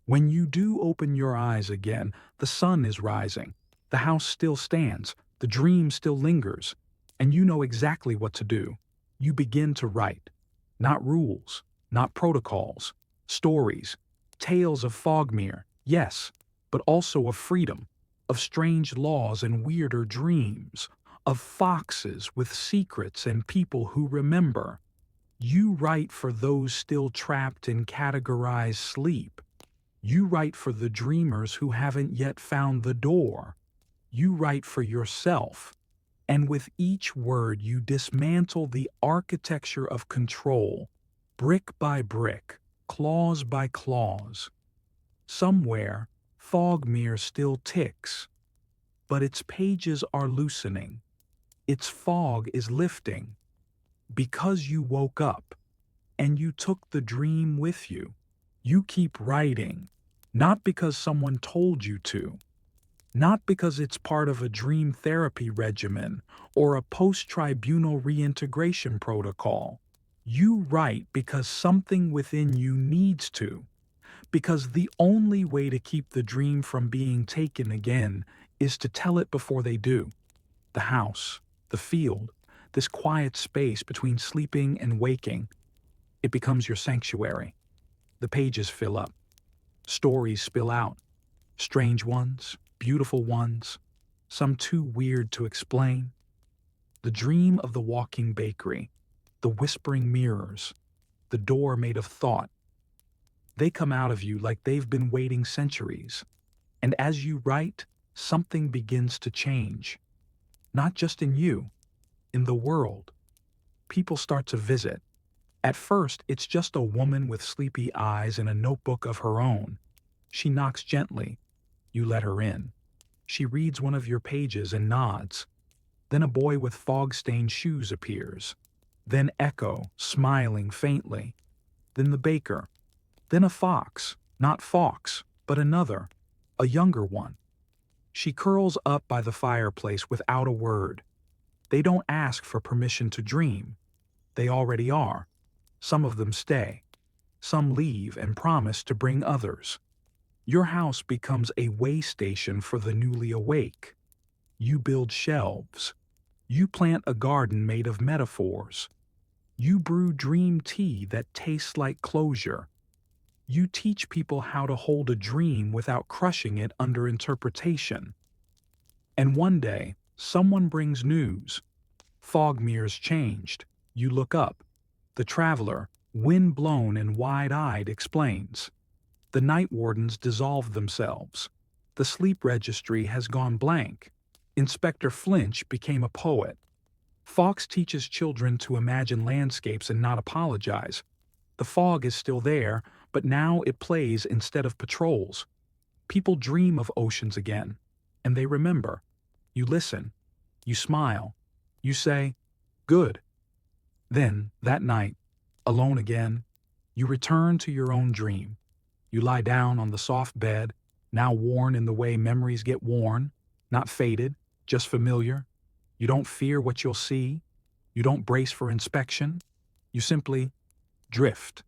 When you do open your eyes again, the sun is rising, the house still stands, the dream still lingers, and you know exactly what to do. You begin to write. Not rules, not protocols, stories, tales of Fogmere, yes, but also of freedom, of strange laws and weirder dreams, of foxes with secrets and people who remember. You write for those still trapped in categorized sleep. You write for the dreamers who haven't yet found the door. You write for yourself, And with each word, you dismantle the architecture of control, brick by brick, clause by clause. Somewhere, Fogmere still ticks, but its pages are loosening. Its fog is lifting because you woke up and you took the dream with you. You keep writing, not because someone told you to, not because it's part of a dream therapy regimen or a post-tribunal reintegration protocol. You write because something within you needs to, because the only way to keep the dream from being taken again is to tell it before they do. The house, the field, this quiet space between sleeping and waking, it becomes your sanctuary. The pages fill up. Stories spill out. Strange ones, beautiful ones, some too weird to explain. The dream of the walking bakery, the whispering mirrors, the door made of thought. They come out of you like they've been waiting centuries. And as you write, something begins to change. Not just in you, in the world. People start to visit. At first, it's just a woman with sleepy eyes and a notebook of her own. She knocks gently. You let her in. She reads one of your pages and nods. Then a boy with fog-stained shoes appears. Then Echo, smiling faintly. Then the baker. Then a fox, not Fox, but another, a younger one. She curls up by the fireplace without a word. They don't ask for permission to dream. They already are. Some of them stay. Some leave and promise to bring others. Your house becomes a way station for the newly awake. You build shelves. You plant a garden made of metaphors. You brew dream tea that tastes like closure. You teach people how to hold a dream without crushing it under interpretation. And one day, someone brings news. Fogmere's changed. You look up. The traveler, wind-blown and wide-eyed, explains. The night wardens dissolve themselves. The sleep registry has gone blank. Inspector Flinch became a poet. Fox teaches children to imagine landscapes and not apologize. The fog is still there, but now it plays instead of patrols. People dream of oceans again, and they remember. You listen. You smile. You say, "Good." Then, that night, alone again, you return to your own dream. You lie down on the soft bed, now worn in the way memories get worn, not faded, just familiar. You don't fear what you'll see. You don't brace for inspection. You simply drift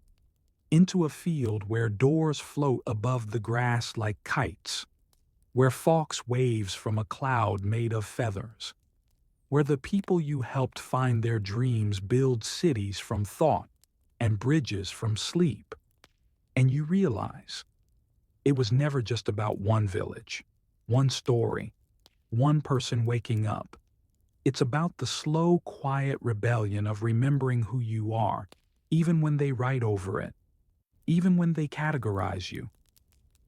into a field where doors float above the grass like kites, where Fox waves from a cloud made of feathers, where the people you helped find their dreams build cities from thought and bridges from sleep. And you realize it was never just about one village, one story, one person waking up. It's about the slow, quiet rebellion of remembering who you are, even when they write over it, even when they categorize you,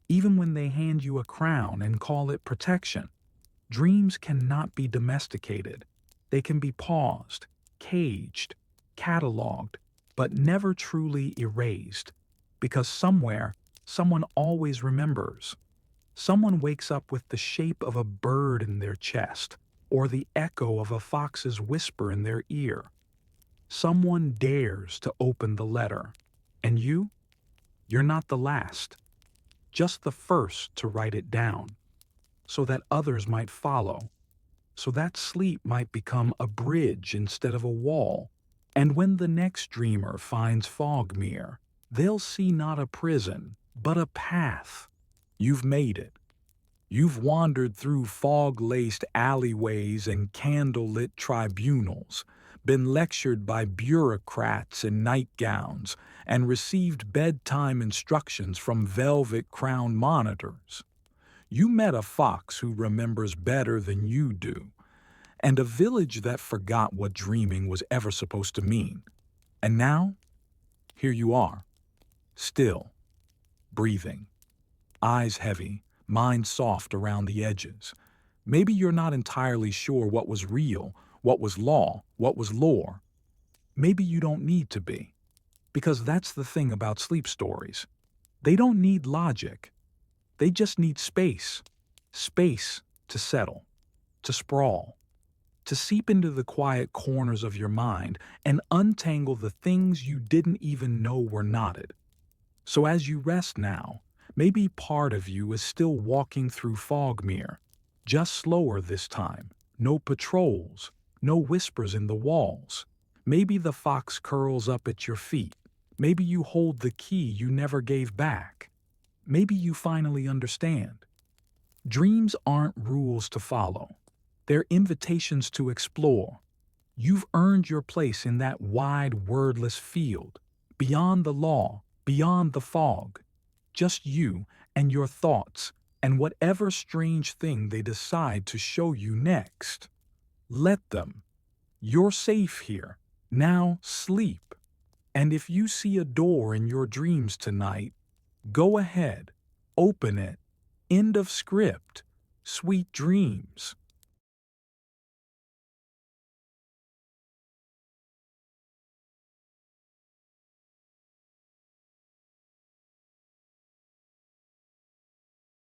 even when they hand you a crown and call it protection. Dreams cannot be domesticated. They can be paused, caged, cataloged, but never truly erased, because somewhere, someone always remembers. Someone wakes up with the shape of a bird in their chest, or the echo of a fox's whisper in their ear. Someone dares to open the letter, and you're not the last, just the first to write it down, so that others might follow, so that sleep might become a bridge instead of a wall. And when the next dreamer finds Fogmere, they'll see not a prison, but a path. You've made it. You've wandered through fog-laced alleyways and candle-lit tribunals, been lectured by bureaucrats in nightgowns, and received bedtime instructions from velvet-crowned monitors. You met a fox who remembers better than you do, and a village that forgot what dreaming was ever supposed to mean. And now, here you are, still, breathing, eyes heavy, mind soft around the edges, Maybe you're not entirely sure what was real, what was law, what was lore. Maybe you don't need to be. Because that's the thing about sleep stories. They don't need logic. They just need space. Space to settle, to sprawl, to seep into the quiet corners of your mind and untangle the things you didn't even know were knotted. So as you rest now, maybe part of you is still walking through Fogmere, just slower this time. No patrols, no whispers in the walls. Maybe the fox curls up at your feet. Maybe you hold the key you never gave back. Maybe you finally understand. Dreams aren't rules to follow. They're invitations to explore. You've earned your place in that wide, wordless field, beyond the law, beyond the fog. Just you and your thoughts and whatever strange thing they decide to show you next. Let them. You're safe here. Now sleep. And if you see a door in your dreams tonight, go ahead, open it. End of script. Sweet dreams.